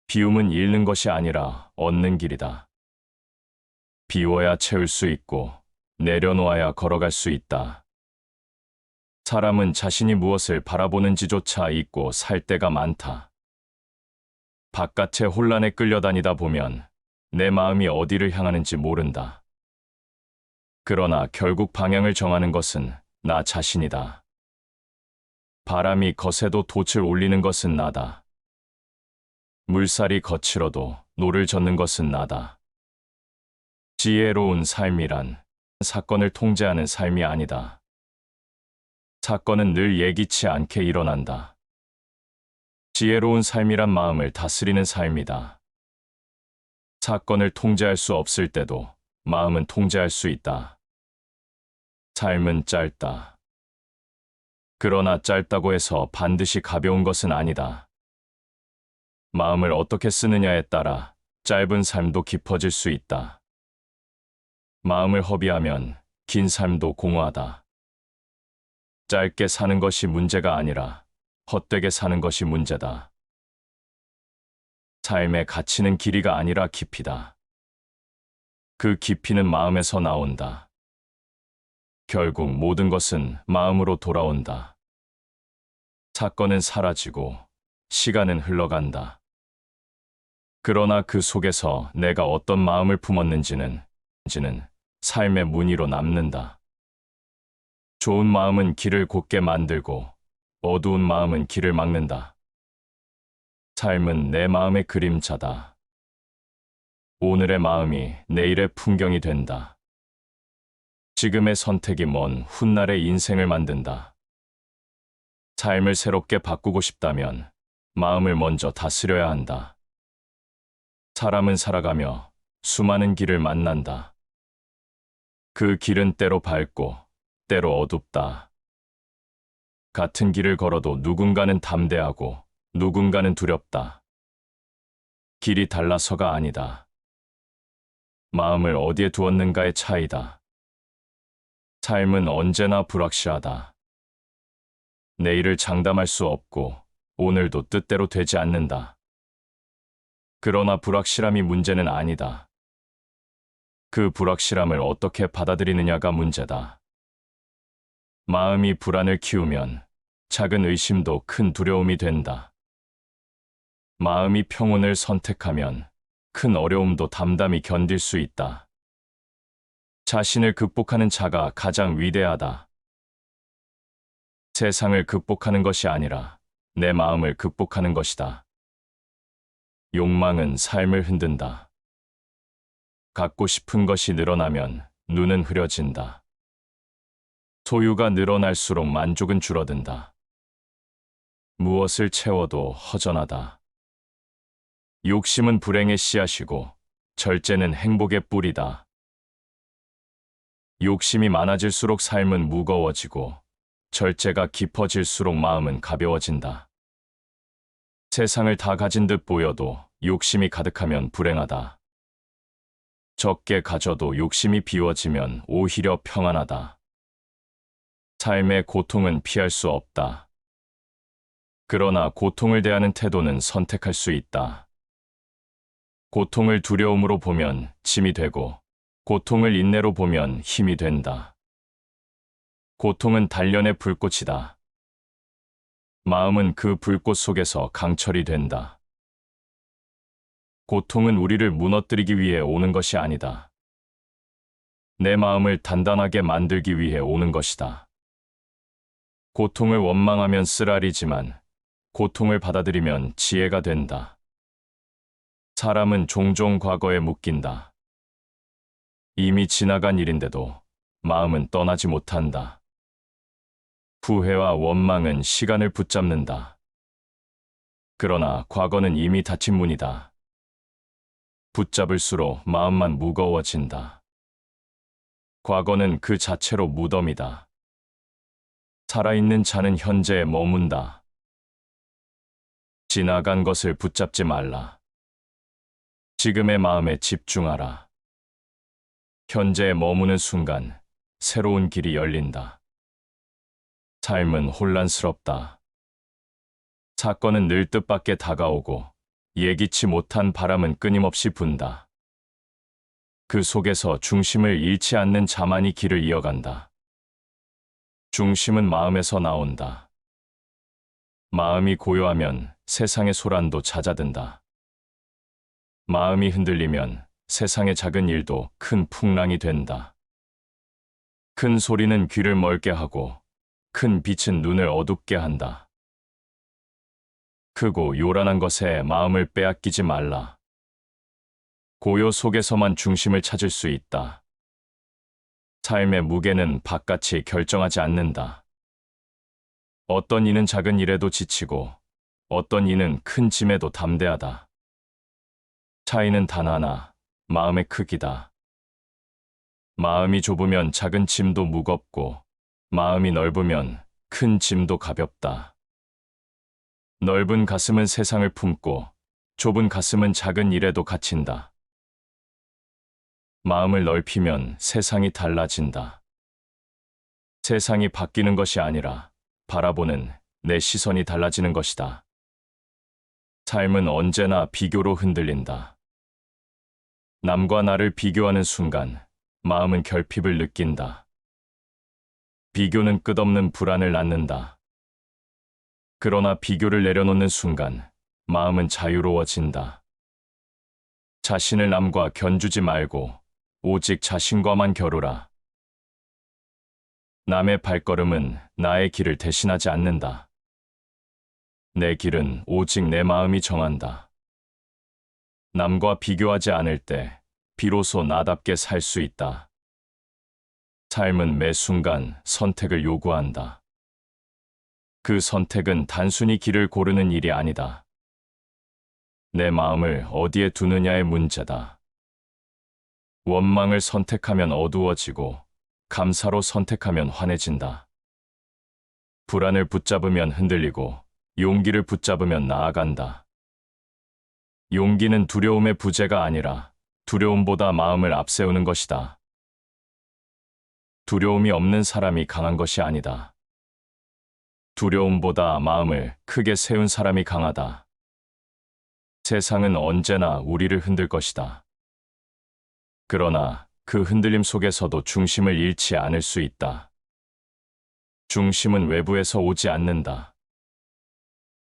비움은 잃는 것이 아니라 얻는 길이다. 비워야 채울 수 있고 내려놓아야 걸어갈 수 있다. 사람은 자신이 무엇을 바라보는지조차 잊고 살 때가 많다. 바깥의 혼란에 끌려다니다 보면 내 마음이 어디를 향하는지 모른다. 그러나 결국 방향을 정하는 것은 나 자신이다. 바람이 거세도 돛을 올리는 것은 나다. 물살이 거칠어도 노를 젓는 것은 나다. 지혜로운 삶이란 사건을 통제하는 삶이 아니다. 사건은 늘 예기치 않게 일어난다. 지혜로운 삶이란 마음을 다스리는 삶이다. 사건을 통제할 수 없을 때도 마음은 통제할 수 있다. 삶은 짧다. 그러나 짧다고 해서 반드시 가벼운 것은 아니다. 마음을 어떻게 쓰느냐에 따라 짧은 삶도 깊어질 수 있다. 마음을 허비하면 긴 삶도 공허하다. 짧게 사는 것이 문제가 아니라 헛되게 사는 것이 문제다. 삶의 가치는 길이가 아니라 깊이다. 그 깊이는 마음에서 나온다. 결국 모든 것은 마음으로 돌아온다. 사건은 사라지고 시간은 흘러간다. 그러나 그 속에서 내가 어떤 마음을 품었는지는 삶의 무늬로 남는다. 좋은 마음은 길을 곧게 만들고 어두운 마음은 길을 막는다. 삶은 내 마음의 그림자다. 오늘의 마음이 내일의 풍경이 된다. 지금의 선택이 먼 훗날의 인생을 만든다. 삶을 새롭게 바꾸고 싶다면 마음을 먼저 다스려야 한다. 사람은 살아가며 수많은 길을 만난다. 그 길은 때로 밝고 때로 어둡다. 같은 길을 걸어도 누군가는 담대하고 누군가는 두렵다. 길이 달라서가 아니다. 마음을 어디에 두었는가의 차이다. 삶은 언제나 불확실하다. 내일을 장담할 수 없고 오늘도 뜻대로 되지 않는다. 그러나 불확실함이 문제는 아니다. 그 불확실함을 어떻게 받아들이느냐가 문제다. 마음이 불안을 키우면 작은 의심도 큰 두려움이 된다. 마음이 평온을 선택하면 큰 어려움도 담담히 견딜 수 있다. 자신을 극복하는 자가 가장 위대하다. 세상을 극복하는 것이 아니라 내 마음을 극복하는 것이다. 욕망은 삶을 흔든다. 갖고 싶은 것이 늘어나면 눈은 흐려진다. 소유가 늘어날수록 만족은 줄어든다. 무엇을 채워도 허전하다. 욕심은 불행의 씨앗이고 절제는 행복의 뿌리다. 욕심이 많아질수록 삶은 무거워지고 절제가 깊어질수록 마음은 가벼워진다. 세상을 다 가진 듯 보여도 욕심이 가득하면 불행하다. 적게 가져도 욕심이 비워지면 오히려 평안하다. 삶의 고통은 피할 수 없다. 그러나 고통을 대하는 태도는 선택할 수 있다. 고통을 두려움으로 보면 짐이 되고 고통을 인내로 보면 힘이 된다. 고통은 단련의 불꽃이다. 마음은 그 불꽃 속에서 강철이 된다. 고통은 우리를 무너뜨리기 위해 오는 것이 아니다. 내 마음을 단단하게 만들기 위해 오는 것이다. 고통을 원망하면 쓰라리지만 고통을 받아들이면 지혜가 된다. 사람은 종종 과거에 묶인다. 이미 지나간 일인데도 마음은 떠나지 못한다. 후회와 원망은 시간을 붙잡는다. 그러나 과거는 이미 닫힌 문이다. 붙잡을수록 마음만 무거워진다. 과거는 그 자체로 무덤이다. 살아있는 자는 현재에 머문다. 지나간 것을 붙잡지 말라. 지금의 마음에 집중하라. 현재에 머무는 순간 새로운 길이 열린다. 삶은 혼란스럽다. 사건은 늘 뜻밖의 다가오고 예기치 못한 바람은 끊임없이 분다. 그 속에서 중심을 잃지 않는 자만이 길을 이어간다. 중심은 마음에서 나온다. 마음이 고요하면 세상의 소란도 잦아든다. 마음이 흔들리면 세상의 작은 일도 큰 풍랑이 된다. 큰 소리는 귀를 멀게 하고 큰 빛은 눈을 어둡게 한다. 크고 요란한 것에 마음을 빼앗기지 말라. 고요 속에서만 중심을 찾을 수 있다. 삶의 무게는 바깥이 결정하지 않는다. 어떤 이는 작은 일에도 지치고 어떤 이는 큰 짐에도 담대하다. 차이는 단 하나, 마음의 크기다. 마음이 좁으면 작은 짐도 무겁고 마음이 넓으면 큰 짐도 가볍다. 넓은 가슴은 세상을 품고 좁은 가슴은 작은 일에도 갇힌다. 마음을 넓히면 세상이 달라진다. 세상이 바뀌는 것이 아니라 바라보는 내 시선이 달라지는 것이다. 삶은 언제나 비교로 흔들린다. 남과 나를 비교하는 순간 마음은 결핍을 느낀다. 비교는 끝없는 불안을 낳는다. 그러나 비교를 내려놓는 순간 마음은 자유로워진다. 자신을 남과 견주지 말고 오직 자신과만 겨루라. 남의 발걸음은 나의 길을 대신하지 않는다. 내 길은 오직 내 마음이 정한다. 남과 비교하지 않을 때 비로소 나답게 살 수 있다. 삶은 매 순간 선택을 요구한다. 그 선택은 단순히 길을 고르는 일이 아니다. 내 마음을 어디에 두느냐의 문제다. 원망을 선택하면 어두워지고 감사로 선택하면 환해진다. 불안을 붙잡으면 흔들리고 용기를 붙잡으면 나아간다. 용기는 두려움의 부재가 아니라 두려움보다 마음을 앞세우는 것이다. 두려움이 없는 사람이 강한 것이 아니다. 두려움보다 마음을 크게 세운 사람이 강하다. 세상은 언제나 우리를 흔들 것이다. 그러나 그 흔들림 속에서도 중심을 잃지 않을 수 있다. 중심은 외부에서 오지 않는다.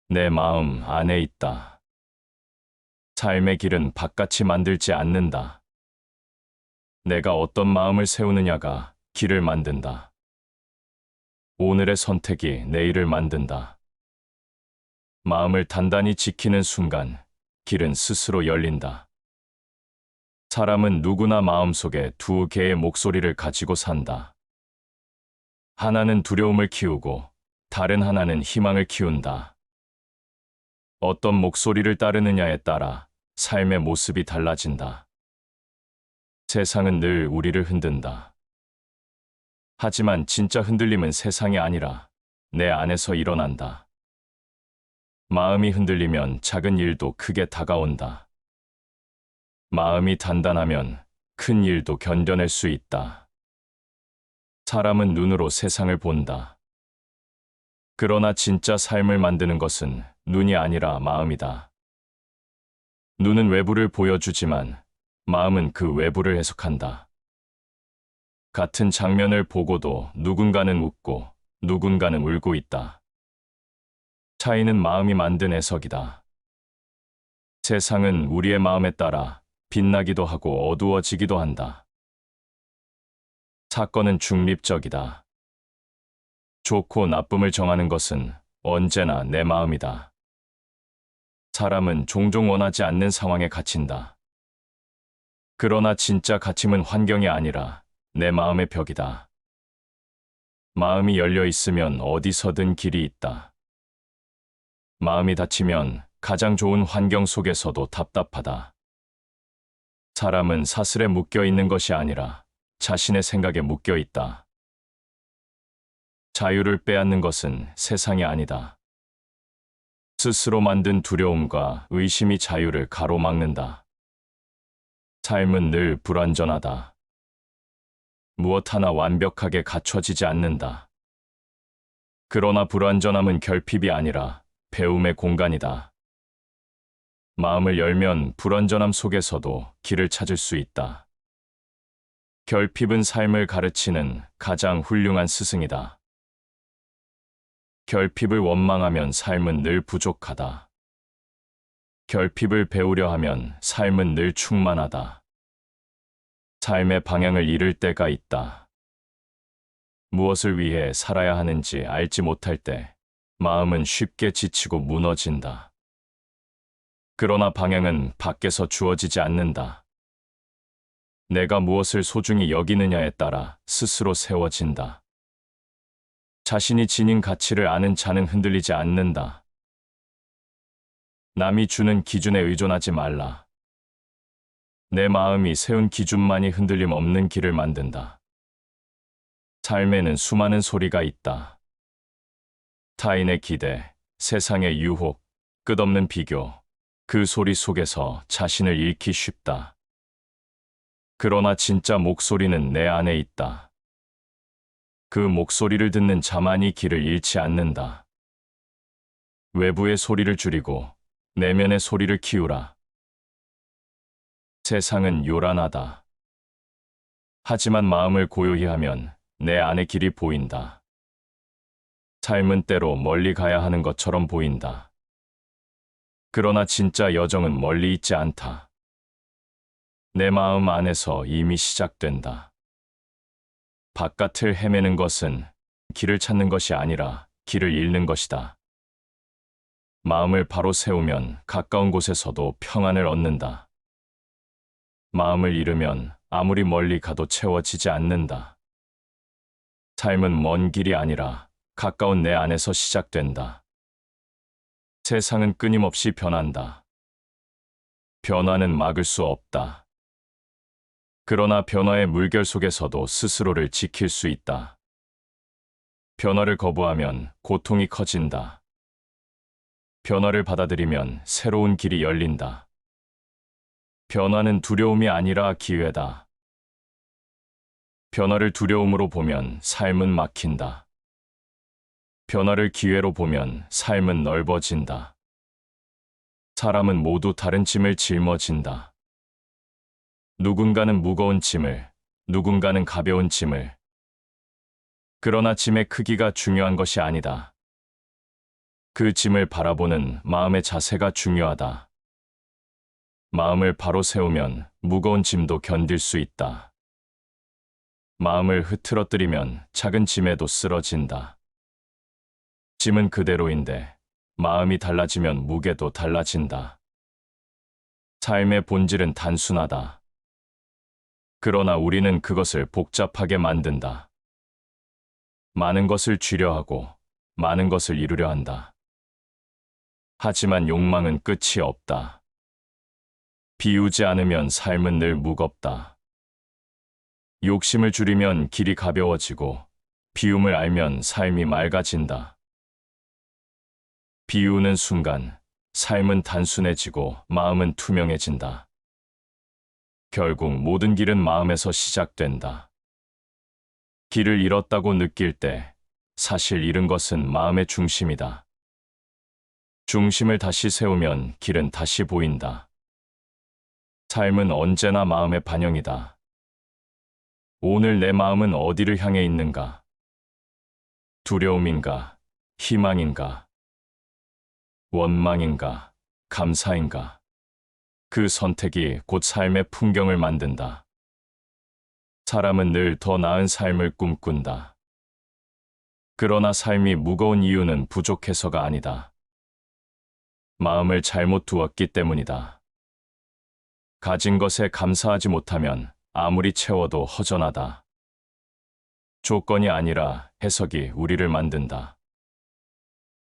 내 마음 안에 있다. 삶의 길은 바깥이 만들지 않는다. 내가 어떤 마음을 세우느냐가 길을 만든다. 오늘의 선택이 내일을 만든다. 마음을 단단히 지키는 순간 길은 스스로 열린다. 사람은 누구나 마음속에 두 개의 목소리를 가지고 산다. 하나는 두려움을 키우고 다른 하나는 희망을 키운다. 어떤 목소리를 따르느냐에 따라 삶의 모습이 달라진다. 세상은 늘 우리를 흔든다. 하지만 진짜 흔들림은 세상이 아니라 내 안에서 일어난다. 마음이 흔들리면 작은 일도 크게 다가온다. 마음이 단단하면 큰 일도 견뎌낼 수 있다. 사람은 눈으로 세상을 본다. 그러나 진짜 삶을 만드는 것은 눈이 아니라 마음이다. 눈은 외부를 보여주지만 마음은 그 외부를 해석한다. 같은 장면을 보고도 누군가는 웃고 누군가는 울고 있다. 차이는 마음이 만든 해석이다. 세상은 우리의 마음에 따라 빛나기도 하고 어두워지기도 한다. 사건은 중립적이다. 좋고 나쁨을 정하는 것은 언제나 내 마음이다. 사람은 종종 원하지 않는 상황에 갇힌다. 그러나 진짜 갇힘은 환경이 아니라 내 마음의 벽이다. 마음이 열려 있으면 어디서든 길이 있다. 마음이 닫히면 가장 좋은 환경 속에서도 답답하다. 사람은 사슬에 묶여 있는 것이 아니라 자신의 생각에 묶여 있다. 자유를 빼앗는 것은 세상이 아니다. 스스로 만든 두려움과 의심이 자유를 가로막는다. 삶은 늘 불완전하다. 무엇 하나 완벽하게 갖춰지지 않는다. 그러나 불완전함은 결핍이 아니라 배움의 공간이다. 마음을 열면 불완전함 속에서도 길을 찾을 수 있다. 결핍은 삶을 가르치는 가장 훌륭한 스승이다. 결핍을 원망하면 삶은 늘 부족하다. 결핍을 배우려 하면 삶은 늘 충만하다. 삶의 방향을 잃을 때가 있다. 무엇을 위해 살아야 하는지 알지 못할 때 마음은 쉽게 지치고 무너진다. 그러나 방향은 밖에서 주어지지 않는다. 내가 무엇을 소중히 여기느냐에 따라 스스로 세워진다. 자신이 지닌 가치를 아는 자는 흔들리지 않는다. 남이 주는 기준에 의존하지 말라. 내 마음이 세운 기준만이 흔들림 없는 길을 만든다. 삶에는 수많은 소리가 있다. 타인의 기대, 세상의 유혹, 끝없는 비교, 그 소리 속에서 자신을 잃기 쉽다. 그러나 진짜 목소리는 내 안에 있다. 그 목소리를 듣는 자만이 길을 잃지 않는다. 외부의 소리를 줄이고 내면의 소리를 키우라. 세상은 요란하다. 하지만 마음을 고요히 하면 내 안의 길이 보인다. 삶은 때로 멀리 가야 하는 것처럼 보인다. 그러나 진짜 여정은 멀리 있지 않다. 내 마음 안에서 이미 시작된다. 바깥을 헤매는 것은 길을 찾는 것이 아니라 길을 잃는 것이다. 마음을 바로 세우면 가까운 곳에서도 평안을 얻는다. 마음을 잃으면 아무리 멀리 가도 채워지지 않는다. 삶은 먼 길이 아니라 가까운 내 안에서 시작된다. 세상은 끊임없이 변한다. 변화는 막을 수 없다. 그러나 변화의 물결 속에서도 스스로를 지킬 수 있다. 변화를 거부하면 고통이 커진다. 변화를 받아들이면 새로운 길이 열린다. 변화는 두려움이 아니라 기회다. 변화를 두려움으로 보면 삶은 막힌다. 변화를 기회로 보면 삶은 넓어진다. 사람은 모두 다른 짐을 짊어진다. 누군가는 무거운 짐을, 누군가는 가벼운 짐을. 그러나 짐의 크기가 중요한 것이 아니다. 그 짐을 바라보는 마음의 자세가 중요하다. 마음을 바로 세우면 무거운 짐도 견딜 수 있다. 마음을 흐트러뜨리면 작은 짐에도 쓰러진다. 짐은 그대로인데 마음이 달라지면 무게도 달라진다. 삶의 본질은 단순하다. 그러나 우리는 그것을 복잡하게 만든다. 많은 것을 쥐려 하고 많은 것을 이루려 한다. 하지만 욕망은 끝이 없다. 비우지 않으면 삶은 늘 무겁다. 욕심을 줄이면 길이 가벼워지고 비움을 알면 삶이 맑아진다. 비우는 순간 삶은 단순해지고 마음은 투명해진다. 결국 모든 길은 마음에서 시작된다. 길을 잃었다고 느낄 때 사실 잃은 것은 마음의 중심이다. 중심을 다시 세우면 길은 다시 보인다. 삶은 언제나 마음의 반영이다. 오늘 내 마음은 어디를 향해 있는가? 두려움인가? 희망인가? 원망인가? 감사인가? 그 선택이 곧 삶의 풍경을 만든다. 사람은 늘 더 나은 삶을 꿈꾼다. 그러나 삶이 무거운 이유는 부족해서가 아니다. 마음을 잘못 두었기 때문이다. 가진 것에 감사하지 못하면 아무리 채워도 허전하다. 조건이 아니라 해석이 우리를 만든다.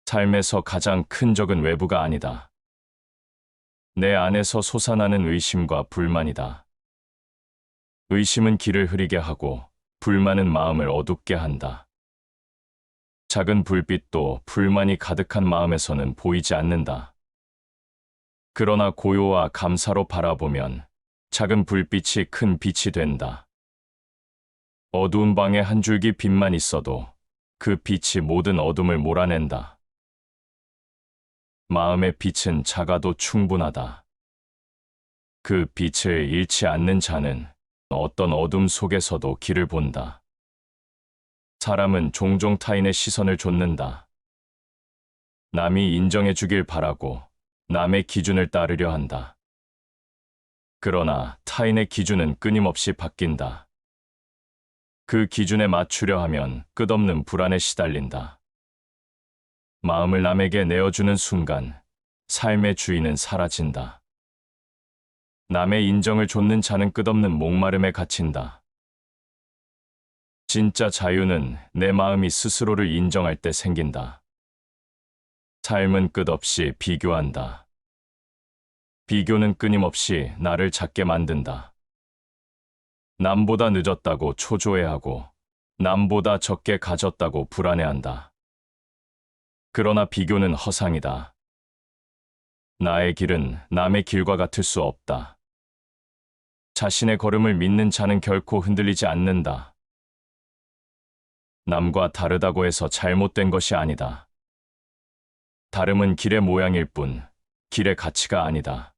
삶에서 가장 큰 적은 외부가 아니다. 내 안에서 솟아나는 의심과 불만이다. 의심은 길을 흐리게 하고 불만은 마음을 어둡게 한다. 작은 불빛도 불만이 가득한 마음에서는 보이지 않는다. 그러나 고요와 감사로 바라보면 작은 불빛이 큰 빛이 된다. 어두운 방에 한 줄기 빛만 있어도 그 빛이 모든 어둠을 몰아낸다. 마음의 빛은 작아도 충분하다. 그 빛을 잃지 않는 자는 어떤 어둠 속에서도 길을 본다. 사람은 종종 타인의 시선을 좇는다. 남이 인정해 주길 바라고 남의 기준을 따르려 한다. 그러나 타인의 기준은 끊임없이 바뀐다. 그 기준에 맞추려 하면 끝없는 불안에 시달린다. 마음을 남에게 내어주는 순간 삶의 주인은 사라진다. 남의 인정을 좇는 자는 끝없는 목마름에 갇힌다. 진짜 자유는 내 마음이 스스로를 인정할 때 생긴다. 삶은 끝없이 비교한다. 비교는 끊임없이 나를 작게 만든다. 남보다 늦었다고 초조해하고 남보다 적게 가졌다고 불안해한다. 그러나 비교는 허상이다. 나의 길은 남의 길과 같을 수 없다. 자신의 걸음을 믿는 자는 결코 흔들리지 않는다. 남과 다르다고 해서 잘못된 것이 아니다. 다름은 길의 모양일 뿐, 길의 가치가 아니다.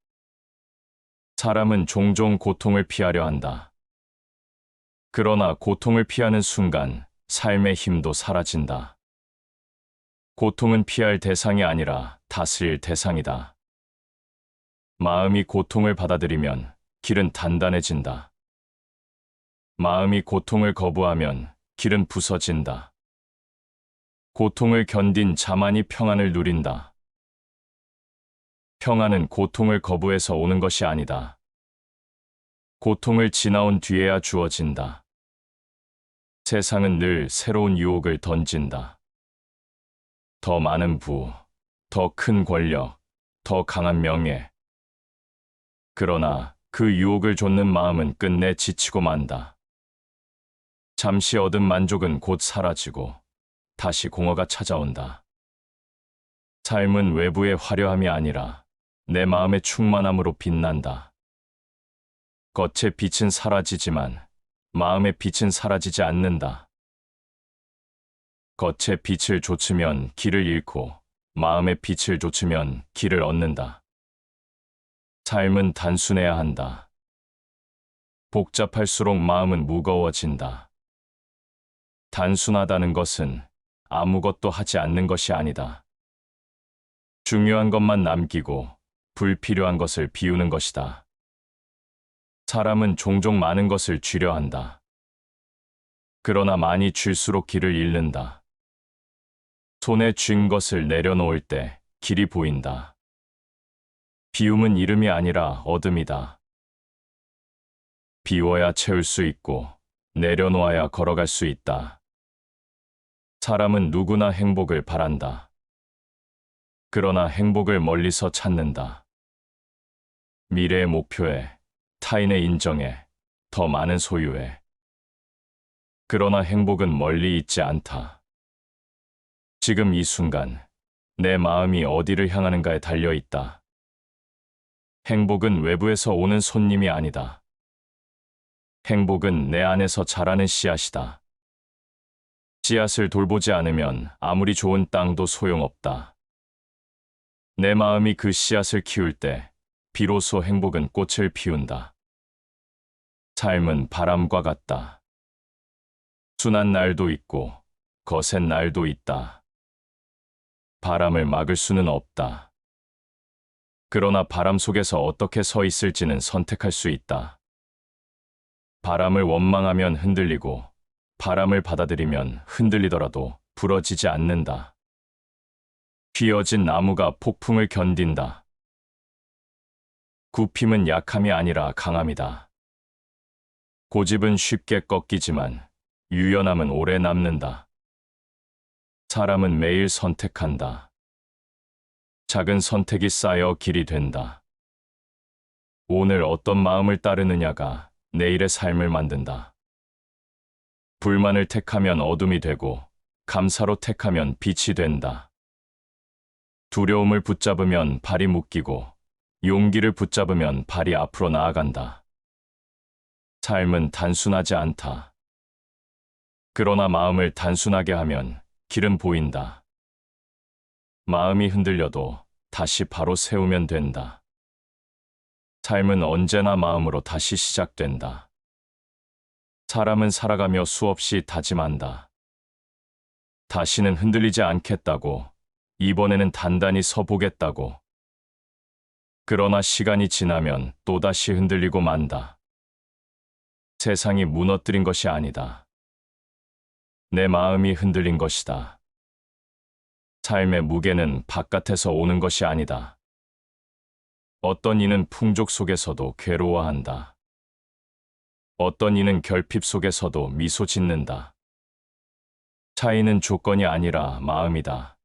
사람은 종종 고통을 피하려 한다. 그러나 고통을 피하는 순간 삶의 힘도 사라진다. 고통은 피할 대상이 아니라 다스릴 대상이다. 마음이 고통을 받아들이면 길은 단단해진다. 마음이 고통을 거부하면 길은 부서진다. 고통을 견딘 자만이 평안을 누린다. 평안은 고통을 거부해서 오는 것이 아니다. 고통을 지나온 뒤에야 주어진다. 세상은 늘 새로운 유혹을 던진다. 더 많은 부, 더 큰 권력, 더 강한 명예. 그러나 그 유혹을 좇는 마음은 끝내 지치고 만다. 잠시 얻은 만족은 곧 사라지고 다시 공허가 찾아온다. 삶은 외부의 화려함이 아니라 내 마음의 충만함으로 빛난다. 겉의 빛은 사라지지만 마음의 빛은 사라지지 않는다. 겉의 빛을 좇으면 길을 잃고 마음의 빛을 좇으면 길을 얻는다. 삶은 단순해야 한다. 복잡할수록 마음은 무거워진다. 단순하다는 것은 아무것도 하지 않는 것이 아니다. 중요한 것만 남기고 불필요한 것을 비우는 것이다. 사람은 종종 많은 것을 쥐려 한다. 그러나 많이 쥘수록 길을 잃는다. 손에 쥔 것을 내려놓을 때 길이 보인다. 비움은 이름이 아니라 어둠이다. 비워야 채울 수 있고 내려놓아야 걸어갈 수 있다. 사람은 누구나 행복을 바란다. 그러나 행복을 멀리서 찾는다. 미래의 목표에, 타인의 인정에, 더 많은 소유에. 그러나 행복은 멀리 있지 않다. 지금 이 순간, 내 마음이 어디를 향하는가에 달려 있다. 행복은 외부에서 오는 손님이 아니다. 행복은 내 안에서 자라는 씨앗이다. 씨앗을 돌보지 않으면 아무리 좋은 땅도 소용없다. 내 마음이 그 씨앗을 키울 때 비로소 행복은 꽃을 피운다. 삶은 바람과 같다. 순한 날도 있고 거센 날도 있다. 바람을 막을 수는 없다. 그러나 바람 속에서 어떻게 서 있을지는 선택할 수 있다. 바람을 원망하면 흔들리고 바람을 받아들이면 흔들리더라도 부러지지 않는다. 휘어진 나무가 폭풍을 견딘다. 굽힘은 약함이 아니라 강함이다. 고집은 쉽게 꺾이지만 유연함은 오래 남는다. 사람은 매일 선택한다. 작은 선택이 쌓여 길이 된다. 오늘 어떤 마음을 따르느냐가 내일의 삶을 만든다. 불만을 택하면 어둠이 되고 감사로 택하면 빛이 된다. 두려움을 붙잡으면 발이 묶이고 용기를 붙잡으면 발이 앞으로 나아간다. 삶은 단순하지 않다. 그러나 마음을 단순하게 하면 길은 보인다. 마음이 흔들려도 다시 바로 세우면 된다. 삶은 언제나 마음으로 다시 시작된다. 사람은 살아가며 수없이 다짐한다. 다시는 흔들리지 않겠다고, 이번에는 단단히 서보겠다고. 그러나 시간이 지나면 또다시 흔들리고 만다. 세상이 무너뜨린 것이 아니다. 내 마음이 흔들린 것이다. 삶의 무게는 바깥에서 오는 것이 아니다. 어떤 이는 풍족 속에서도 괴로워한다. 어떤 이는 결핍 속에서도 미소 짓는다. 차이는 조건이 아니라 마음이다.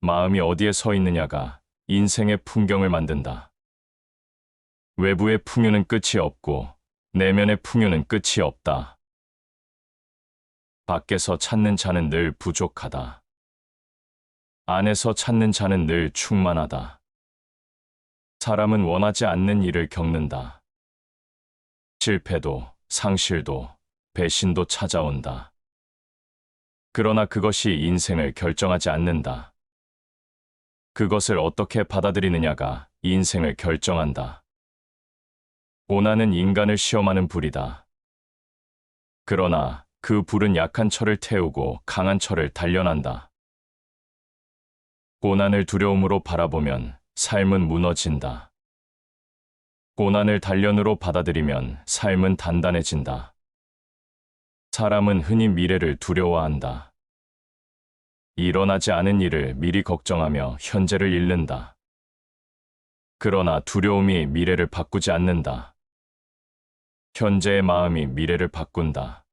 마음이 어디에 서 있느냐가 인생의 풍경을 만든다. 외부의 풍요는 끝이 없고 내면의 풍요는 끝이 없다. 밖에서 찾는 자는 늘 부족하다. 안에서 찾는 자는 늘 충만하다. 사람은 원하지 않는 일을 겪는다. 실패도, 상실도, 배신도 찾아온다. 그러나 그것이 인생을 결정하지 않는다. 그것을 어떻게 받아들이느냐가 인생을 결정한다. 고난은 인간을 시험하는 불이다. 그러나 그 불은 약한 철을 태우고 강한 철을 단련한다. 고난을 두려움으로 바라보면 삶은 무너진다. 고난을 단련으로 받아들이면 삶은 단단해진다. 사람은 흔히 미래를 두려워한다. 일어나지 않은 일을 미리 걱정하며 현재를 잃는다. 그러나 두려움이 미래를 바꾸지 않는다. 현재의 마음이 미래를 바꾼다.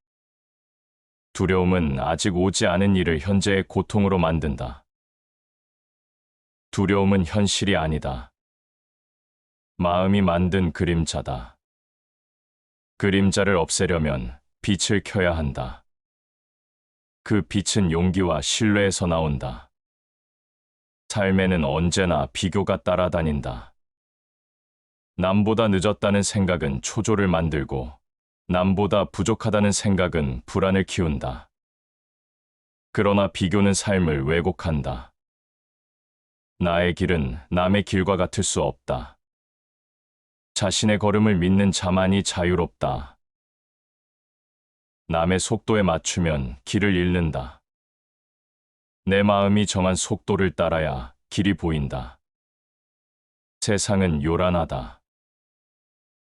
두려움은 아직 오지 않은 일을 현재의 고통으로 만든다. 두려움은 현실이 아니다. 마음이 만든 그림자다. 그림자를 없애려면 빛을 켜야 한다. 그 빛은 용기와 신뢰에서 나온다. 삶에는 언제나 비교가 따라다닌다. 남보다 늦었다는 생각은 초조를 만들고 남보다 부족하다는 생각은 불안을 키운다. 그러나 비교는 삶을 왜곡한다. 나의 길은 남의 길과 같을 수 없다. 자신의 걸음을 믿는 자만이 자유롭다. 남의 속도에 맞추면 길을 잃는다. 내 마음이 정한 속도를 따라야 길이 보인다. 세상은 요란하다.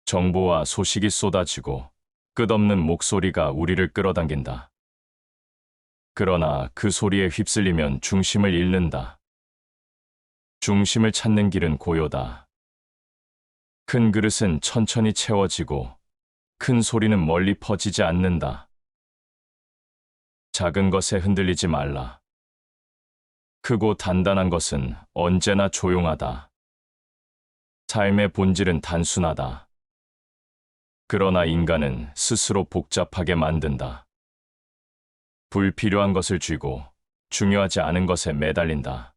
정보와 소식이 쏟아지고 끝없는 목소리가 우리를 끌어당긴다. 그러나 그 소리에 휩쓸리면 중심을 잃는다. 중심을 찾는 길은 고요다. 큰 그릇은 천천히 채워지고 큰 소리는 멀리 퍼지지 않는다. 작은 것에 흔들리지 말라. 크고 단단한 것은 언제나 조용하다. 삶의 본질은 단순하다. 그러나 인간은 스스로 복잡하게 만든다. 불필요한 것을 쥐고 중요하지 않은 것에 매달린다.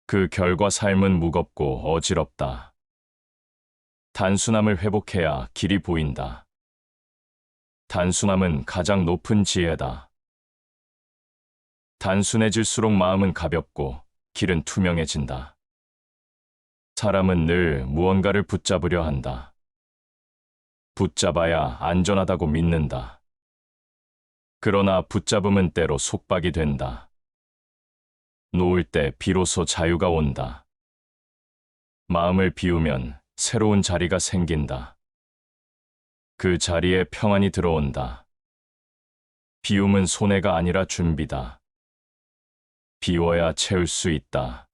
그 결과 삶은 무겁고 어지럽다. 단순함을 회복해야 길이 보인다. 단순함은 가장 높은 지혜다. 단순해질수록 마음은 가볍고 길은 투명해진다. 사람은 늘 무언가를 붙잡으려 한다. 붙잡아야 안전하다고 믿는다. 그러나 붙잡음은 때로 속박이 된다. 놓을 때 비로소 자유가 온다. 마음을 비우면 새로운 자리가 생긴다. 그 자리에 평안이 들어온다. 비움은 손해가 아니라 준비다. 비워야 채울 수 있다.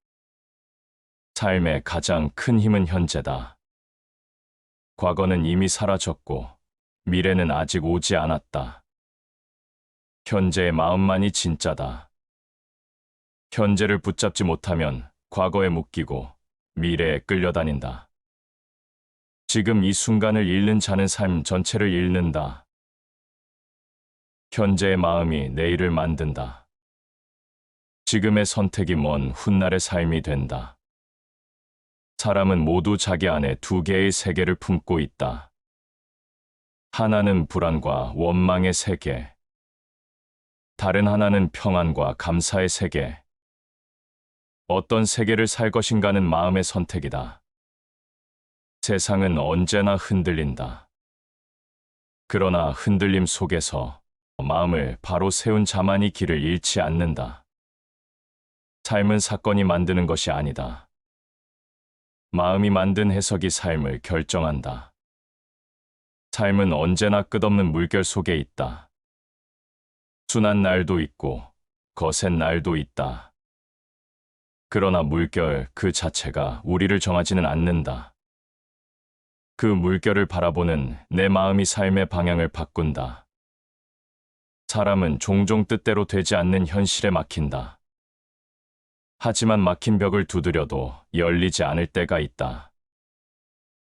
삶의 가장 큰 힘은 현재다. 과거는 이미 사라졌고 미래는 아직 오지 않았다. 현재의 마음만이 진짜다. 현재를 붙잡지 못하면 과거에 묶이고 미래에 끌려다닌다. 지금 이 순간을 잃는 자는 삶 전체를 잃는다. 현재의 마음이 내일을 만든다. 지금의 선택이 먼 훗날의 삶이 된다. 사람은 모두 자기 안에 두 개의 세계를 품고 있다. 하나는 불안과 원망의 세계, 다른 하나는 평안과 감사의 세계. 어떤 세계를 살 것인가는 마음의 선택이다. 세상은 언제나 흔들린다. 그러나 흔들림 속에서 마음을 바로 세운 자만이 길을 잃지 않는다. 삶은 사건이 만드는 것이 아니다. 마음이 만든 해석이 삶을 결정한다. 삶은 언제나 끝없는 물결 속에 있다. 순한 날도 있고 거센 날도 있다. 그러나 물결 그 자체가 우리를 정하지는 않는다. 그 물결을 바라보는 내 마음이 삶의 방향을 바꾼다. 사람은 종종 뜻대로 되지 않는 현실에 막힌다. 하지만 막힌 벽을 두드려도 열리지 않을 때가 있다.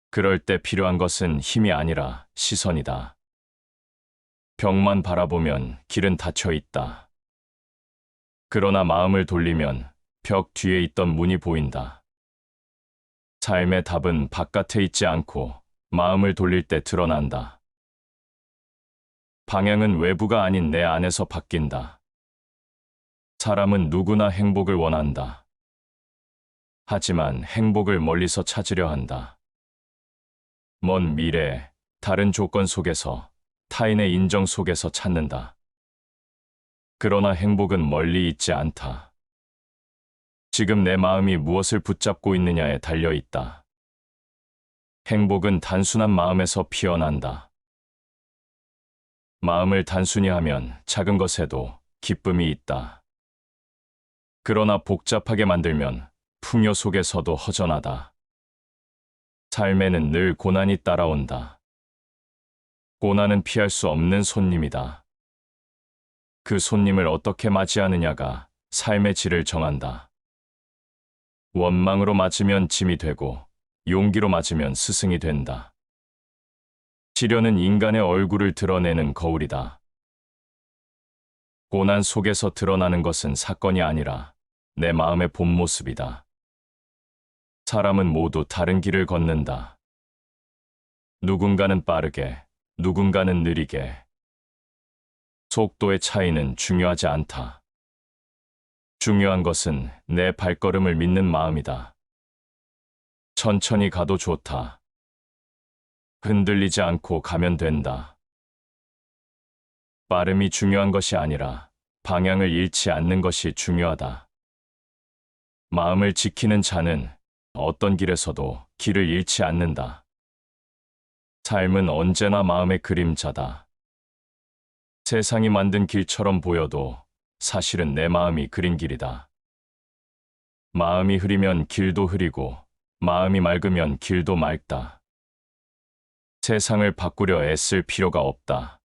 그럴 때 필요한 것은 힘이 아니라 시선이다. 벽만 바라보면 길은 닫혀 있다. 그러나 마음을 돌리면 벽 뒤에 있던 문이 보인다. 삶의 답은 바깥에 있지 않고 마음을 돌릴 때 드러난다. 방향은 외부가 아닌 내 안에서 바뀐다. 사람은 누구나 행복을 원한다. 하지만 행복을 멀리서 찾으려 한다. 먼 미래, 다른 조건 속에서, 타인의 인정 속에서 찾는다. 그러나 행복은 멀리 있지 않다. 지금 내 마음이 무엇을 붙잡고 있느냐에 달려 있다. 행복은 단순한 마음에서 피어난다. 마음을 단순히 하면 작은 것에도 기쁨이 있다. 그러나 복잡하게 만들면 풍요 속에서도 허전하다. 삶에는 늘 고난이 따라온다. 고난은 피할 수 없는 손님이다. 그 손님을 어떻게 맞이하느냐가 삶의 질을 정한다. 원망으로 맞으면 짐이 되고 용기로 맞으면 스승이 된다. 시련은 인간의 얼굴을 드러내는 거울이다. 고난 속에서 드러나는 것은 사건이 아니라 내 마음의 본 모습이다. 사람은 모두 다른 길을 걷는다. 누군가는 빠르게, 누군가는 느리게. 속도의 차이는 중요하지 않다. 중요한 것은 내 발걸음을 믿는 마음이다. 천천히 가도 좋다. 흔들리지 않고 가면 된다. 빠름이 중요한 것이 아니라 방향을 잃지 않는 것이 중요하다. 마음을 지키는 자는 어떤 길에서도 길을 잃지 않는다. 삶은 언제나 마음의 그림자다. 세상이 만든 길처럼 보여도 사실은 내 마음이 그린 길이다. 마음이 흐리면 길도 흐리고 마음이 맑으면 길도 맑다. 세상을 바꾸려 애쓸 필요가 없다.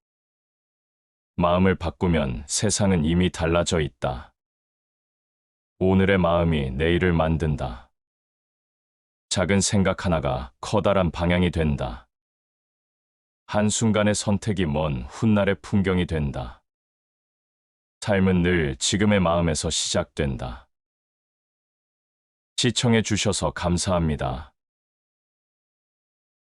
마음을 바꾸면 세상은 이미 달라져 있다. 오늘의 마음이 내일을 만든다. 작은 생각 하나가 커다란 방향이 된다. 한순간의 선택이 먼 훗날의 풍경이 된다. 삶은 늘 지금의 마음에서 시작된다. 시청해 주셔서 감사합니다.